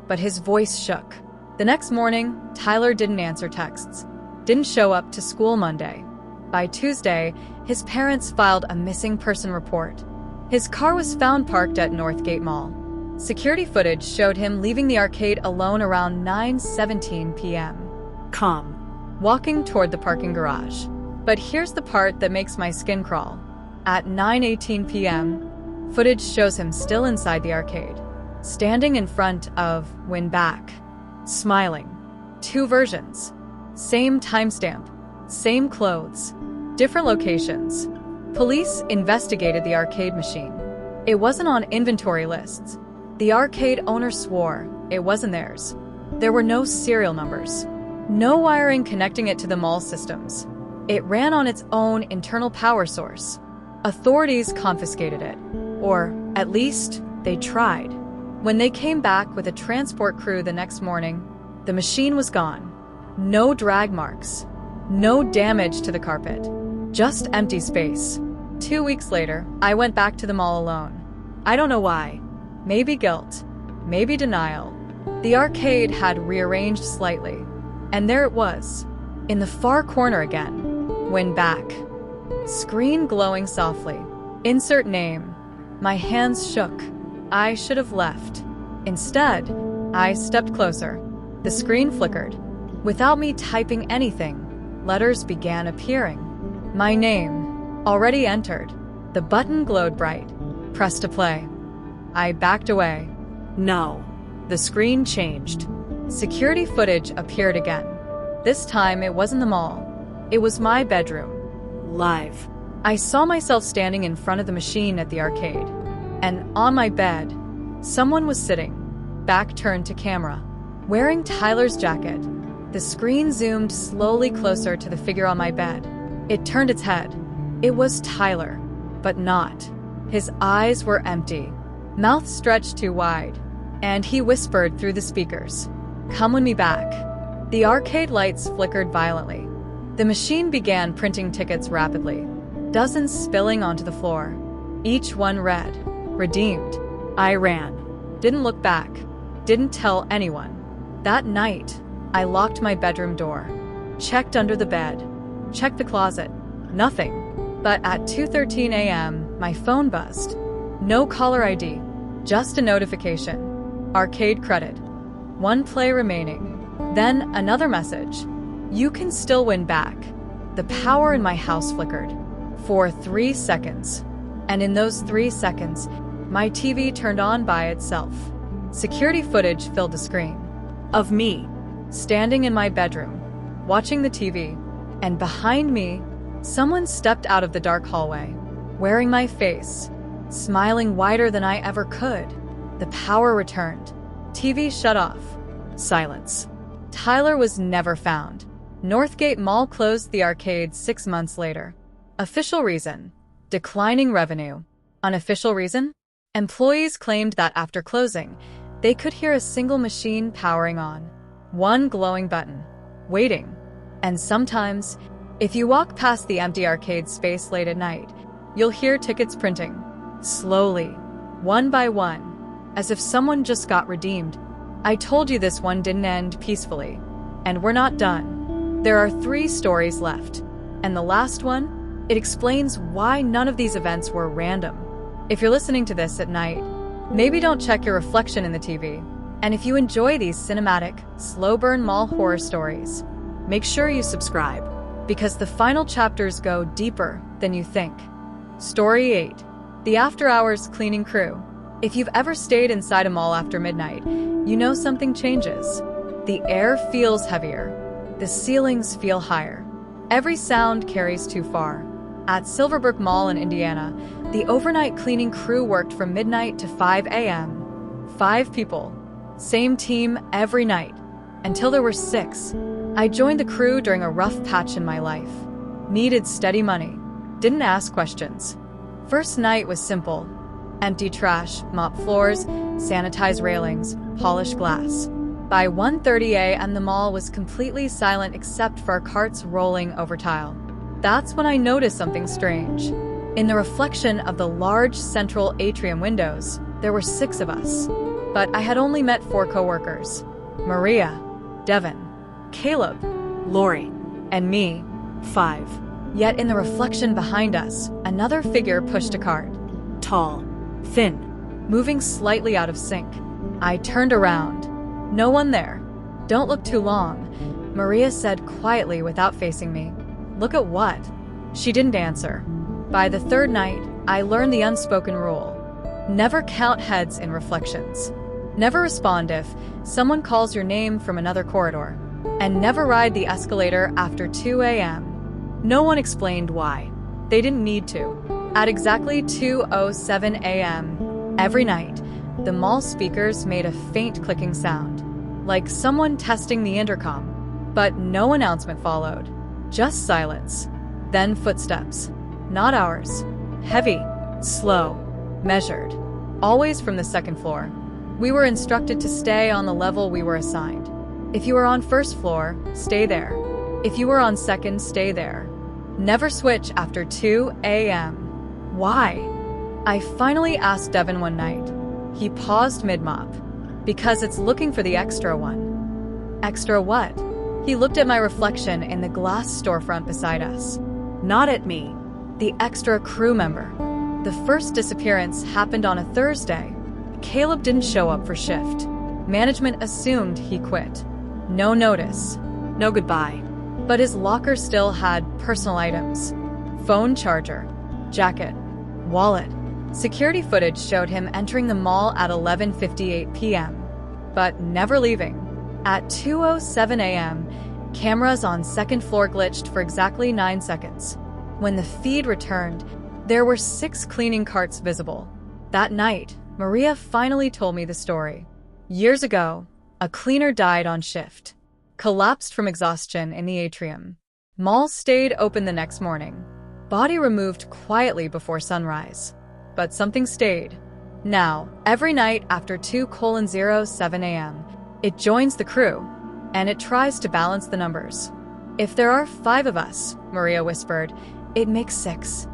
But his voice shook. The next morning, Tyler didn't answer texts. Didn't show up to school Monday. By Tuesday, his parents filed a missing person report. His car was found parked at Northgate Mall. Security footage showed him leaving the arcade alone around 9:17 p.m. Calm. Walking toward the parking garage. But here's the part that makes my skin crawl. At 9:18 p.m., footage shows him still inside the arcade, standing in front of Win Back, smiling. 2 versions. Same timestamp, same clothes, different locations. Police investigated the arcade machine. It wasn't on inventory lists. The arcade owner swore it wasn't theirs. There were no serial numbers, no wiring connecting it to the mall systems. It ran on its own internal power source. Authorities confiscated it, or at least they tried. When they came back with a transport crew the next morning, the machine was gone. No drag marks. No damage to the carpet. Just empty space. 2 weeks later, I went back to the mall alone. I don't know why. Maybe guilt. Maybe denial. The arcade had rearranged slightly. And there it was. In the far corner again. Win back. Screen glowing softly. Insert name. My hands shook. I should have left. Instead, I stepped closer. The screen flickered. Without me typing anything, letters began appearing. My name, already entered. The button glowed bright. Press to play. I backed away. No. The screen changed. Security footage appeared again. This time it wasn't the mall. It was my bedroom. Live. I saw myself standing in front of the machine at the arcade. And on my bed, someone was sitting, back turned to camera, wearing Tyler's jacket. The screen zoomed slowly closer to the figure on my bed. It turned its head. It was Tyler, but not. His eyes were empty, mouth stretched too wide, and he whispered through the speakers, "Come with me back." The arcade lights flickered violently. The machine began printing tickets rapidly, dozens spilling onto the floor, each one red. Redeemed. I ran. Didn't look back. Didn't tell anyone. That night, I locked my bedroom door. Checked under the bed. Checked the closet. Nothing. But at 2:13 a.m., my phone buzzed. No caller ID. Just a notification. Arcade credit. 1 play remaining. Then another message. You can still win back. The power in my house flickered. For 3 seconds. And in those 3 seconds, my TV turned on by itself. Security footage filled the screen. Of me, standing in my bedroom, watching the TV, and behind me, someone stepped out of the dark hallway, wearing my face, smiling wider than I ever could. The power returned. TV shut off. Silence. Tyler was never found. Northgate Mall closed the arcade 6 months later. Official reason: declining revenue. Unofficial reason? Employees claimed that after closing, they could hear a single machine powering on. One glowing button. Waiting. And sometimes, if you walk past the empty arcade space late at night, you'll hear tickets printing. Slowly. One by one. As if someone just got redeemed. I told you this one didn't end peacefully. And we're not done. There are 3 stories left. And the last one, it explains why none of these events were random. If you're listening to this at night, maybe don't check your reflection in the TV. And if you enjoy these cinematic, slow-burn mall horror stories, make sure you subscribe, because the final chapters go deeper than you think. Story 8. The After Hours Cleaning Crew. If you've ever stayed inside a mall after midnight, you know something changes. The air feels heavier. The ceilings feel higher. Every sound carries too far. At Silverbrook Mall in Indiana, the overnight cleaning crew worked from midnight to 5 a.m. 5 people. Same team every night. Until there were 6. I joined the crew during a rough patch in my life. Needed steady money. Didn't ask questions. First night was simple. Empty trash, mop floors, sanitize railings, polish glass. By 1:30 a.m. the mall was completely silent except for carts rolling over tile. That's when I noticed something strange. In the reflection of the large central atrium windows, there were 6 of us. But I had only met 4 coworkers. Maria, Devin, Caleb, Lori. and me. 5. Yet in the reflection behind us, another figure pushed a cart. Tall. Thin. Moving slightly out of sync. I turned around. No one there. Don't look too long, Maria said quietly without facing me. Look at what? She didn't answer. By the 3rd night, I learned the unspoken rule. Never count heads in reflections. Never respond if someone calls your name from another corridor. And never ride the escalator after 2 a.m. No one explained why. They didn't need to. At exactly 2:07 a.m. every night, the mall speakers made a faint clicking sound, like someone testing the intercom. But no announcement followed. Just silence. Then footsteps. Not ours. Heavy, slow, measured. Always from the 2nd floor. We were instructed to stay on the level we were assigned. If you were on 1st floor, stay there. If you were on 2nd, stay there. Never switch after 2 a.m. Why? I finally asked Devin one night. He paused mid-mop. Because it's looking for the extra one. Extra what? He looked at my reflection in the glass storefront beside us. Not at me. The extra crew member. The first disappearance happened on a Thursday. Caleb didn't show up for shift. Management assumed he quit. No notice. No goodbye. But his locker still had personal items. Phone charger, jacket, wallet. Security footage showed him entering the mall at 11:58 p.m., but never leaving. At 2:07 a.m., cameras on second floor glitched for exactly 9 seconds. When the feed returned, there were 6 cleaning carts visible. That night, Maria finally told me the story. Years ago, a cleaner died on shift, collapsed from exhaustion in the atrium. Mall stayed open the next morning. Body removed quietly before sunrise. But something stayed. Now, every night after 2:07 a.m., it joins the crew, and it tries to balance the numbers. If there are 5 of us, Maria whispered, it makes 6.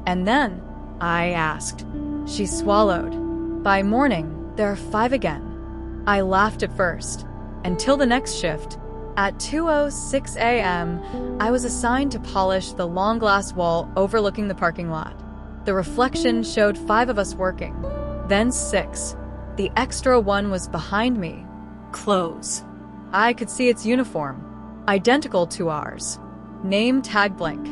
And then, I asked. She swallowed. By morning, there are 5 again. I laughed at first, until the next shift. At 2:06 a.m., I was assigned to polish the long glass wall overlooking the parking lot. The reflection showed 5 of us working, then 6. The extra one was behind me. Clothes. I could see its uniform, identical to ours. Name tag blank.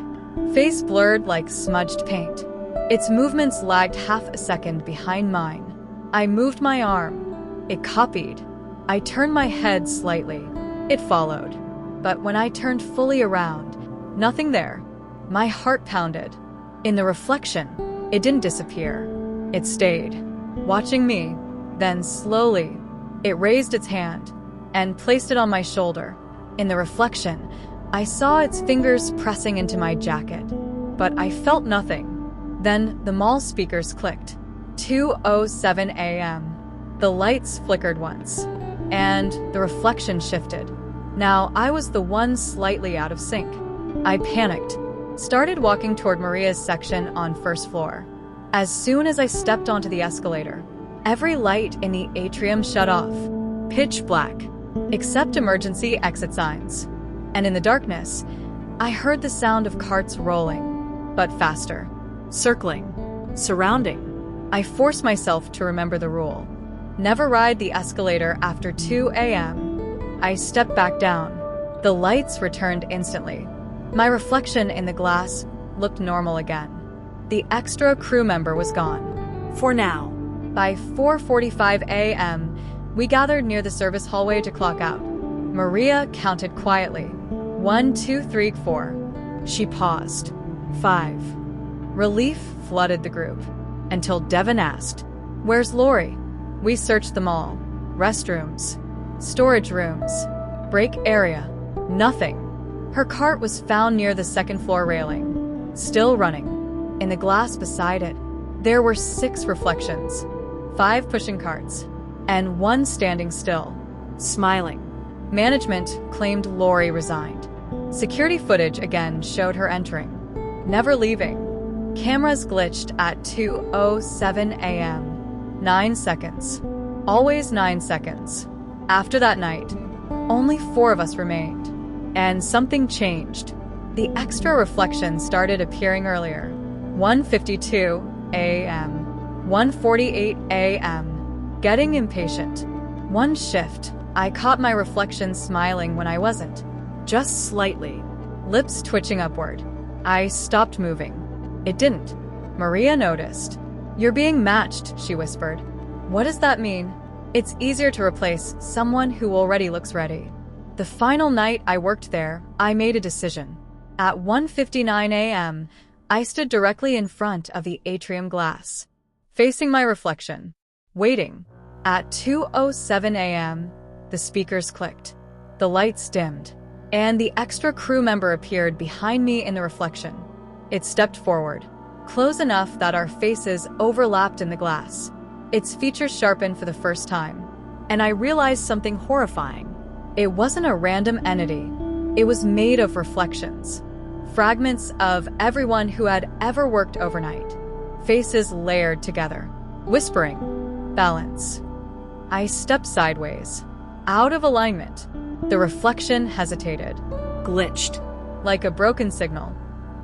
Face blurred like smudged paint. Its movements lagged half a second behind mine. I moved my arm. It copied. I turned my head slightly. It followed. But when I turned fully around, nothing there. My heart pounded. In the reflection, it didn't disappear. It stayed, watching me. Then slowly, it raised its hand and placed it on my shoulder. In the reflection, I saw its fingers pressing into my jacket, but I felt nothing. Then the mall speakers clicked. 2:07 a.m. The lights flickered once, and the reflection shifted. Now I was the one slightly out of sync. I panicked, started walking toward Maria's section on first floor. As soon as I stepped onto the escalator, every light in the atrium shut off, pitch black, except emergency exit signs. And in the darkness, I heard the sound of carts rolling, but faster. Circling. Surrounding. I forced myself to remember the rule. Never ride the escalator after 2 a.m. I stepped back down. The lights returned instantly. My reflection in the glass looked normal again. The extra crew member was gone. For now. By 4:45 a.m., we gathered near the service hallway to clock out. Maria counted quietly. 1, 2, 3, 4. She paused. 5. Relief flooded the group, until Devin asked, "Where's Lori?" We searched them all. Restrooms, storage rooms, break area. Nothing. Her cart was found near the second floor railing, still running. In the glass beside it, there were 6 reflections, 5 pushing carts, and 1 standing still, smiling. Management claimed Lori resigned. Security footage again showed her entering, never leaving. Cameras glitched at 2:07 a.m. 9 seconds. Always 9 seconds. After that night, only 4 of us remained. And something changed. The extra reflection started appearing earlier. 1:52 a.m. 1:48 a.m. Getting impatient. One shift, I caught my reflection smiling when I wasn't. Just slightly. Lips twitching upward. I stopped moving. It didn't. Maria noticed. "You're being matched," she whispered. "What does that mean?" "It's easier to replace someone who already looks ready." The final night I worked there, I made a decision. At 1:59 a.m., I stood directly in front of the atrium glass, facing my reflection, waiting. At 2:07 a.m., the speakers clicked, the lights dimmed, and the extra crew member appeared behind me in the reflection. It stepped forward, close enough that our faces overlapped in the glass. Its features sharpened for the first time, and I realized something horrifying. It wasn't a random entity. It was made of reflections. Fragments of everyone who had ever worked overnight. Faces layered together. Whispering. Balance. I stepped sideways. Out of alignment. The reflection hesitated. Glitched. Like a broken signal.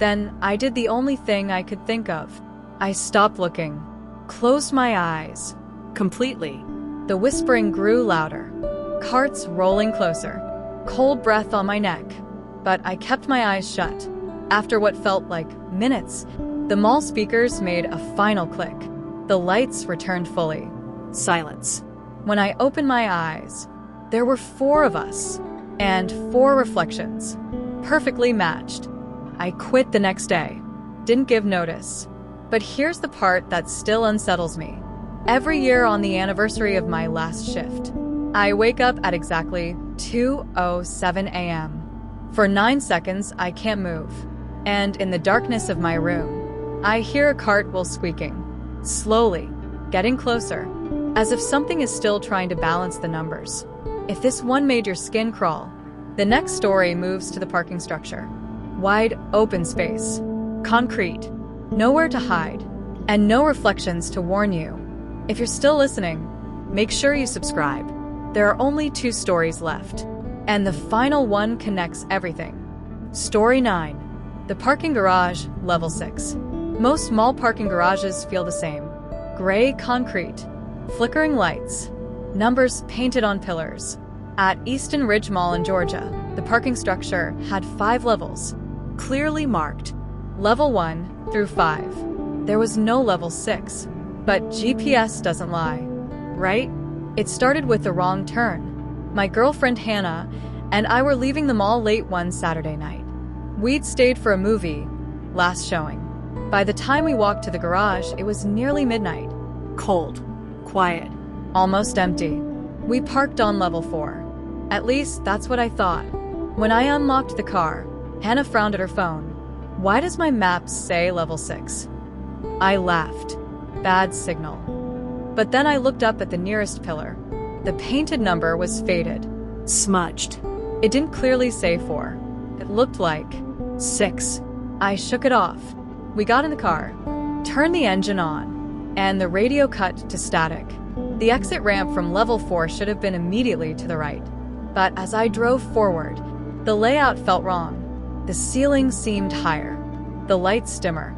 Then I did the only thing I could think of. I stopped looking, closed my eyes. Completely. The whispering grew louder, carts rolling closer, cold breath on my neck. But I kept my eyes shut. After what felt like minutes, the mall speakers made a final click. The lights returned fully. Silence. When I opened my eyes, there were 4 of us, and 4 reflections, perfectly matched. I quit the next day, didn't give notice. But here's the part that still unsettles me. Every year on the anniversary of my last shift, I wake up at exactly 2:07 a.m. For 9 seconds, I can't move. And in the darkness of my room, I hear a cart wheel squeaking, slowly, getting closer, as if something is still trying to balance the numbers. If this one made your skin crawl, the next story moves to the parking structure. Wide open space, concrete, nowhere to hide, and no reflections to warn you. If you're still listening, make sure you subscribe. There are only 2 stories left, and the final one connects everything. Story 9. The parking garage, level 6. Most mall parking garages feel the same. Gray concrete, flickering lights, numbers painted on pillars. At Easton Ridge Mall in Georgia, the parking structure had 5 levels, clearly marked, level 1 through 5. There was no level 6, but GPS doesn't lie, right? It started with the wrong turn. My girlfriend Hannah and I were leaving the mall late one Saturday night. We'd stayed for a movie, last showing. By the time we walked to the garage, it was nearly midnight. Cold. Quiet. Almost empty. We parked on level 4. At least, that's what I thought. When I unlocked the car, Hannah frowned at her phone. Why does my map say level 6? I laughed. Bad signal. But then I looked up at the nearest pillar. The painted number was faded. Smudged. It didn't clearly say 4. It looked like 6. I shook it off. We got in the car, turned the engine on, and the radio cut to static. The exit ramp from level 4 should have been immediately to the right. But as I drove forward, the layout felt wrong. The ceiling seemed higher, the lights dimmer,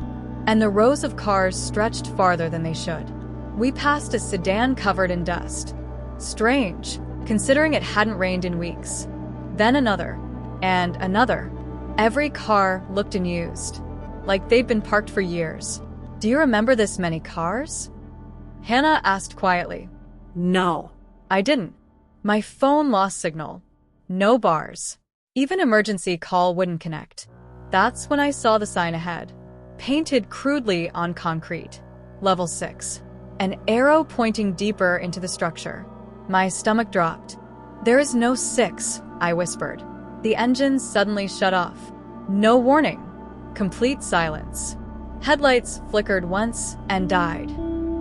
and the rows of cars stretched farther than they should. We passed a sedan covered in dust. Strange, considering it hadn't rained in weeks. Then another, and another. Every car looked unused, like they'd been parked for years. Do you remember this many cars? Hannah asked quietly. No. I didn't. My phone lost signal. No bars. Even emergency call wouldn't connect. That's when I saw the sign ahead, painted crudely on concrete. Level 6. An arrow pointing deeper into the structure. My stomach dropped. There is no 6, I whispered. The engine suddenly shut off. No warning. Complete silence. Headlights flickered once and died.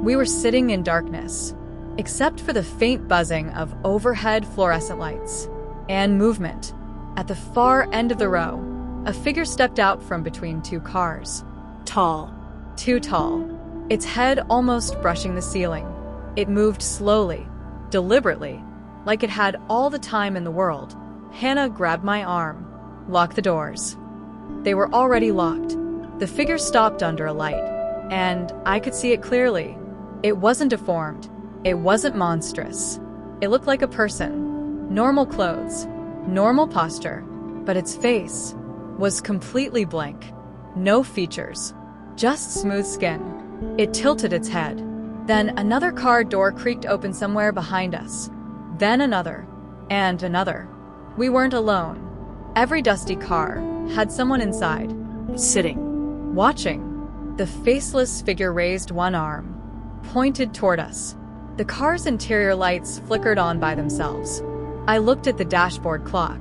We were sitting in darkness, except for the faint buzzing of overhead fluorescent lights. And movement. At the far end of the row, a figure stepped out from between 2 cars. Tall. Too tall. Its head almost brushing the ceiling. It moved slowly, deliberately, like it had all the time in the world. Hannah grabbed my arm. Lock the doors. They were already locked. The figure stopped under a light, and I could see it clearly. It wasn't deformed. It wasn't monstrous. It looked like a person. Normal clothes, normal posture, but its face was completely blank. No features, just smooth skin. It tilted its head. Then another car door creaked open somewhere behind us. Then another, and another. We weren't alone. Every dusty car had someone inside. Sitting. Watching. The faceless figure raised one arm, pointed toward us. The car's interior lights flickered on by themselves. I looked at the dashboard clock.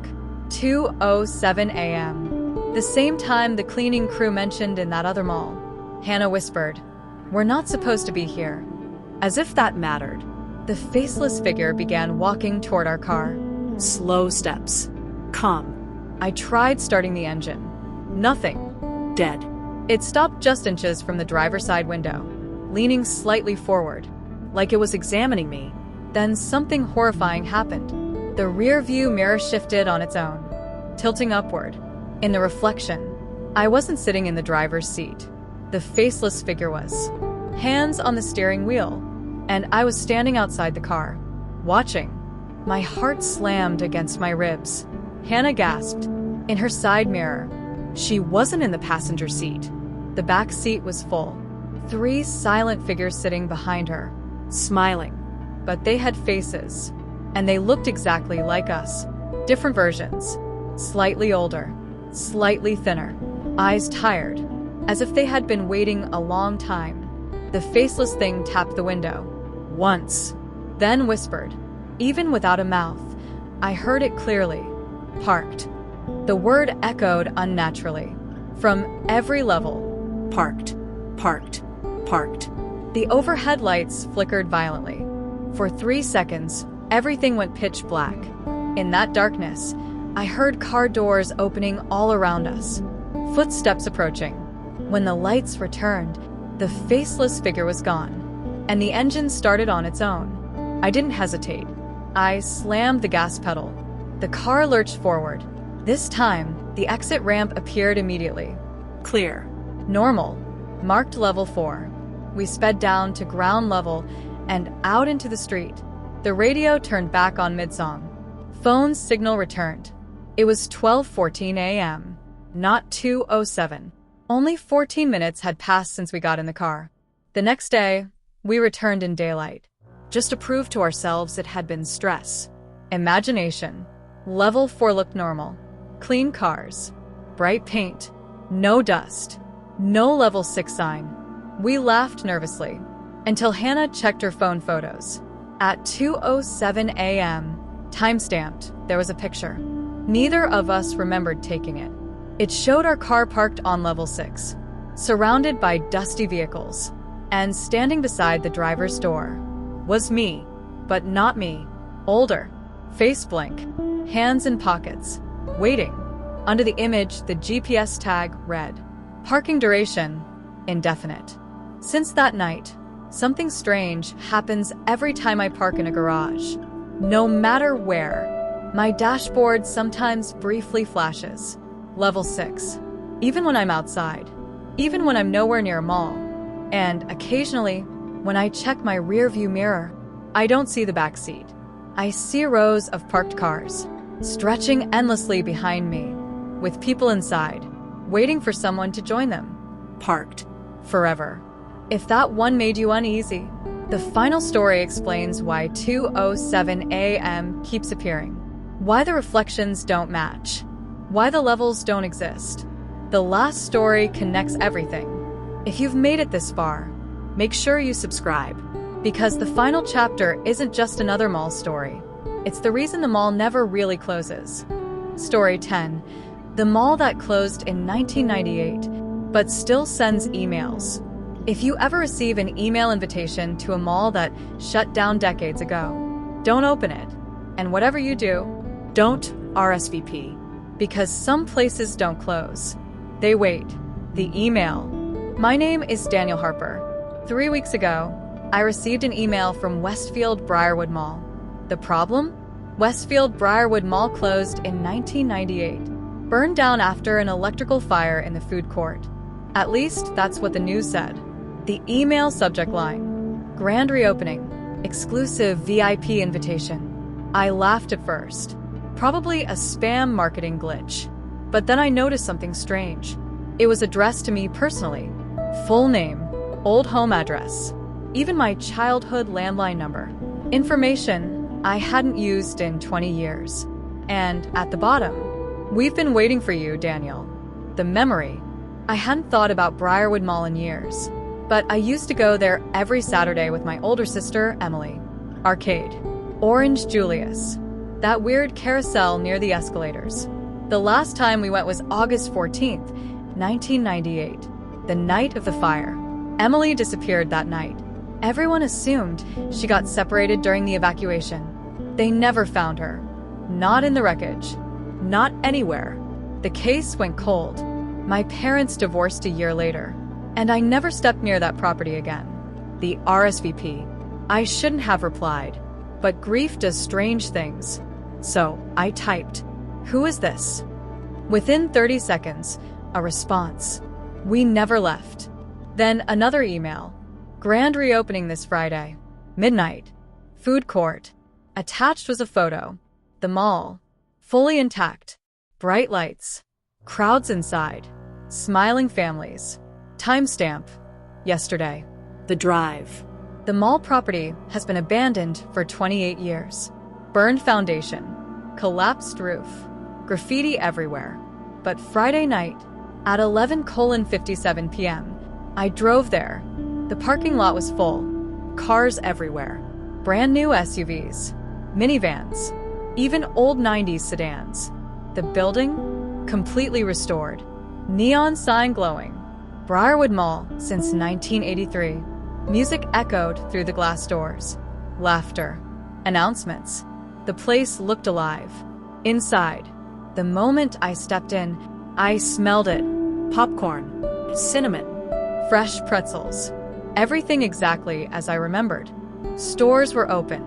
2:07 a.m. The same time the cleaning crew mentioned in that other mall. Hannah whispered, "We're not supposed to be here." As if that mattered. The faceless figure began walking toward our car. Slow steps. Calm. I tried starting the engine. Nothing. Dead. It stopped just inches from the driver's side window, leaning slightly forward, like it was examining me. Then something horrifying happened. The rear view mirror shifted on its own, tilting upward. In the reflection, I wasn't sitting in the driver's seat. The faceless figure was. Hands on the steering wheel. And I was standing outside the car, watching. My heart slammed against my ribs. Hannah gasped. In her side mirror. She wasn't in the passenger seat. The back seat was full. 3 silent figures sitting behind her, smiling. But they had faces. And they looked exactly like us. Different versions. Slightly older. Slightly thinner. Eyes tired. As if they had been waiting a long time. The faceless thing tapped the window. Once. Then whispered. Even without a mouth. I heard it clearly. Parked. The word echoed unnaturally. From every level. Parked. Parked. Parked. The overhead lights flickered violently. For 3 seconds, everything went pitch black. In that darkness, I heard car doors opening all around us. Footsteps approaching. When the lights returned, the faceless figure was gone, and the engine started on its own. I didn't hesitate. I slammed the gas pedal. The car lurched forward. This time, the exit ramp appeared immediately. Clear. Normal. Marked level 4. We sped down to ground level and out into the street. The radio turned back on mid-song. Phone's signal returned. It was 12:14 a.m., not 2:07. Only 14 minutes had passed since we got in the car. The next day, we returned in daylight, just to prove to ourselves it had been stress. Imagination. Level 4 looked normal. Clean cars. Bright paint. No dust. No level 6 sign. We laughed nervously, until Hannah checked her phone photos. At 2:07 a.m., time-stamped, there was a picture. Neither of us remembered taking it. It showed our car parked on level 6, surrounded by dusty vehicles, and standing beside the driver's door was me, but not me. Older, face blank, hands in pockets, waiting. Under the image, the GPS tag read, "Parking duration, indefinite." Since that night, something strange happens every time I park in a garage. No matter where, my dashboard sometimes briefly flashes. Level 6. Even when I'm outside. Even when I'm nowhere near a mall. And occasionally, when I check my rearview mirror, I don't see the back seat. I see rows of parked cars, stretching endlessly behind me, with people inside, waiting for someone to join them. Parked. Forever. If that one made you uneasy, the final story explains why 2:07 a.m. keeps appearing. Why the reflections don't match. Why the levels don't exist. The last story connects everything. If you've made it this far, make sure you subscribe, because the final chapter isn't just another mall story. It's the reason the mall never really closes. Story 10. The mall that closed in 1998, but still sends emails. If you ever receive an email invitation to a mall that shut down decades ago, don't open it. And whatever you do, don't RSVP. Because some places don't close. They wait. The email. My name is Daniel Harper. 3 weeks ago, I received an email from Westfield Briarwood Mall. The problem? Westfield Briarwood Mall closed in 1998. Burned down after an electrical fire in the food court. At least, that's what the news said. The email subject line. Grand reopening. Exclusive VIP invitation. I laughed at first. Probably a spam marketing glitch. But then I noticed something strange. It was addressed to me personally. Full name, old home address, even my childhood landline number. Information I hadn't used in 20 years. And at the bottom, "We've been waiting for you, Daniel." The memory. I hadn't thought about Briarwood Mall in years, but I used to go there every Saturday with my older sister, Emily. Arcade. Orange Julius. That weird carousel near the escalators. The last time we went was August 14th, 1998, the night of the fire. Emily disappeared that night. Everyone assumed she got separated during the evacuation. They never found her. Not in the wreckage. Not anywhere. The case went cold. My parents divorced a year later, and I never stepped near that property again. The RSVP. I shouldn't have replied, but grief does strange things. So, I typed, "Who is this?" Within 30 seconds, A response. We never left. Then another email. Grand reopening this Friday. Midnight. Food court. Attached was a photo. The mall. Fully intact. Bright lights. Crowds inside. Smiling families. Timestamp. Yesterday. The drive. The mall property has been abandoned for 28 years. Burned foundation. Collapsed roof. Graffiti everywhere. But Friday night, at 11:57 p.m., I drove there. The parking lot was full. Cars everywhere. Brand new SUVs. Minivans. Even old 90s sedans. The building? Completely restored. Neon sign glowing. Briarwood Mall since 1983. Music echoed through the glass doors. Laughter. Announcements. The place looked alive. Inside. The moment I stepped in, I smelled it. Popcorn. Cinnamon. Fresh pretzels. Everything exactly as I remembered. Stores were open.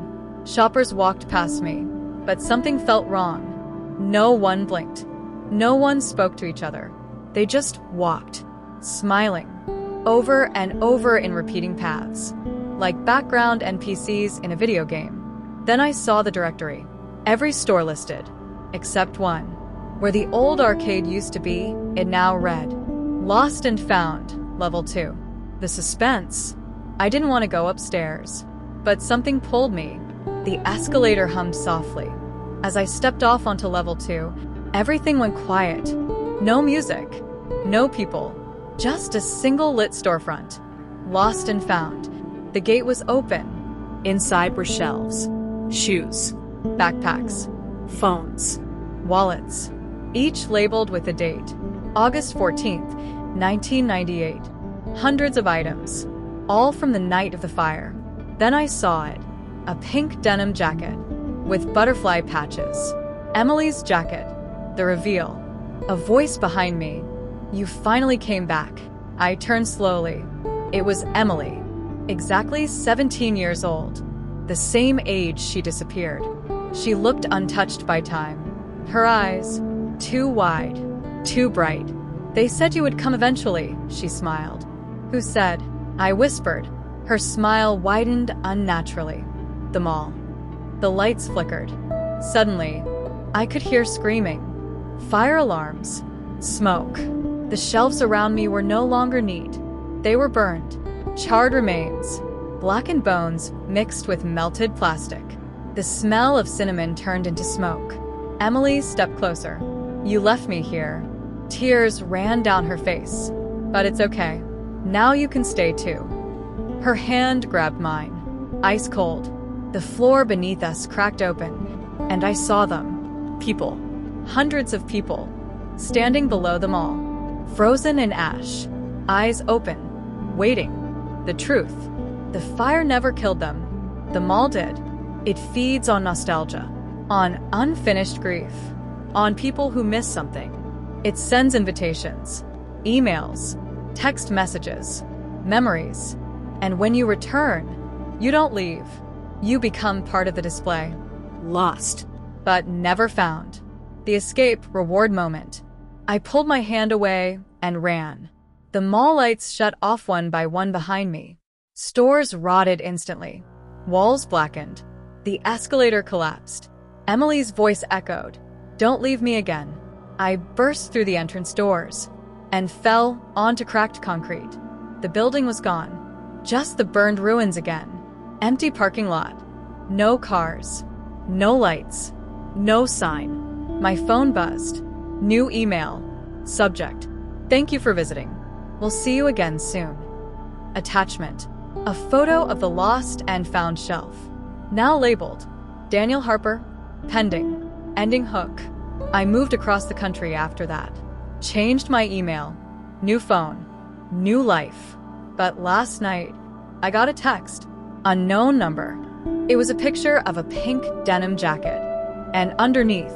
Shoppers walked past me. But something felt wrong. No one blinked. No one spoke to each other. They just walked, smiling, over and over in repeating paths, like background NPCs in a video game. Then I saw the directory. Every store listed, except one. Where the old arcade used to be, it now read, Lost and Found, Level 2. The suspense. I didn't want to go upstairs, but something pulled me. The escalator hummed softly. As I stepped off onto Level 2, everything went quiet. No music, no people, just a single lit storefront. Lost and Found. The gate was open. Inside were shelves. Shoes. Backpacks. Phones. Wallets. Each labeled with a date. August 14th, 1998. Hundreds of items. All from the night of the fire. Then I saw it. A pink denim jacket. With butterfly patches. Emily's jacket. The reveal. A voice behind me. You finally came back. I turned slowly. It was Emily. Exactly 17 years old. The same age she disappeared. She looked untouched by time. Her eyes, too wide, too bright. They said you would come eventually, she smiled. Who said? I whispered. Her smile widened unnaturally. The mall. The lights flickered. Suddenly, I could hear screaming. Fire alarms. Smoke. The shelves around me were no longer neat. They were burned. Charred remains. Blackened bones mixed with melted plastic. The smell of cinnamon turned into smoke. Emily stepped closer. You left me here. Tears ran down her face. But it's okay. Now you can stay too. Her hand grabbed mine. Ice cold. The floor beneath us cracked open, and I saw them. People. Hundreds of people. Standing below the mall. Frozen in ash. Eyes open. Waiting. The truth. The fire never killed them. The mall did. It feeds on nostalgia. On unfinished grief. On people who miss something. It sends invitations. Emails. Text messages. Memories. And when you return, you don't leave. You become part of the display. Lost. But never found. The escape reward moment. I pulled my hand away and ran. The mall lights shut off one by one behind me. Stores rotted instantly. Walls blackened. The escalator collapsed. Emily's voice echoed. Don't leave me again. I burst through the entrance doors and fell onto cracked concrete. The building was gone. Just the burned ruins again. Empty parking lot. No cars. No lights. No sign. My phone buzzed. New email. Subject. Thank you for visiting. We'll see you again soon. Attachment. A photo of the lost and found shelf. Now labeled. Daniel Harper. Pending. Ending hook. I moved across the country after that. Changed my email. New phone. New life. But last night, I got a text. Unknown number. It was a picture of a pink denim jacket. And underneath,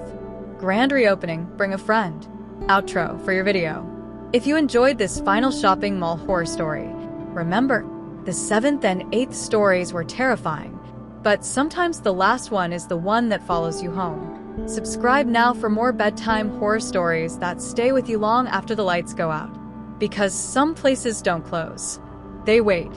grand reopening, bring a friend. Outro for your video. If you enjoyed this final shopping mall horror story, remember, the 7th and 8th stories were terrifying, but sometimes the last one is the one that follows you home. Subscribe now for more bedtime horror stories that stay with you long after the lights go out. Because some places don't close. They wait.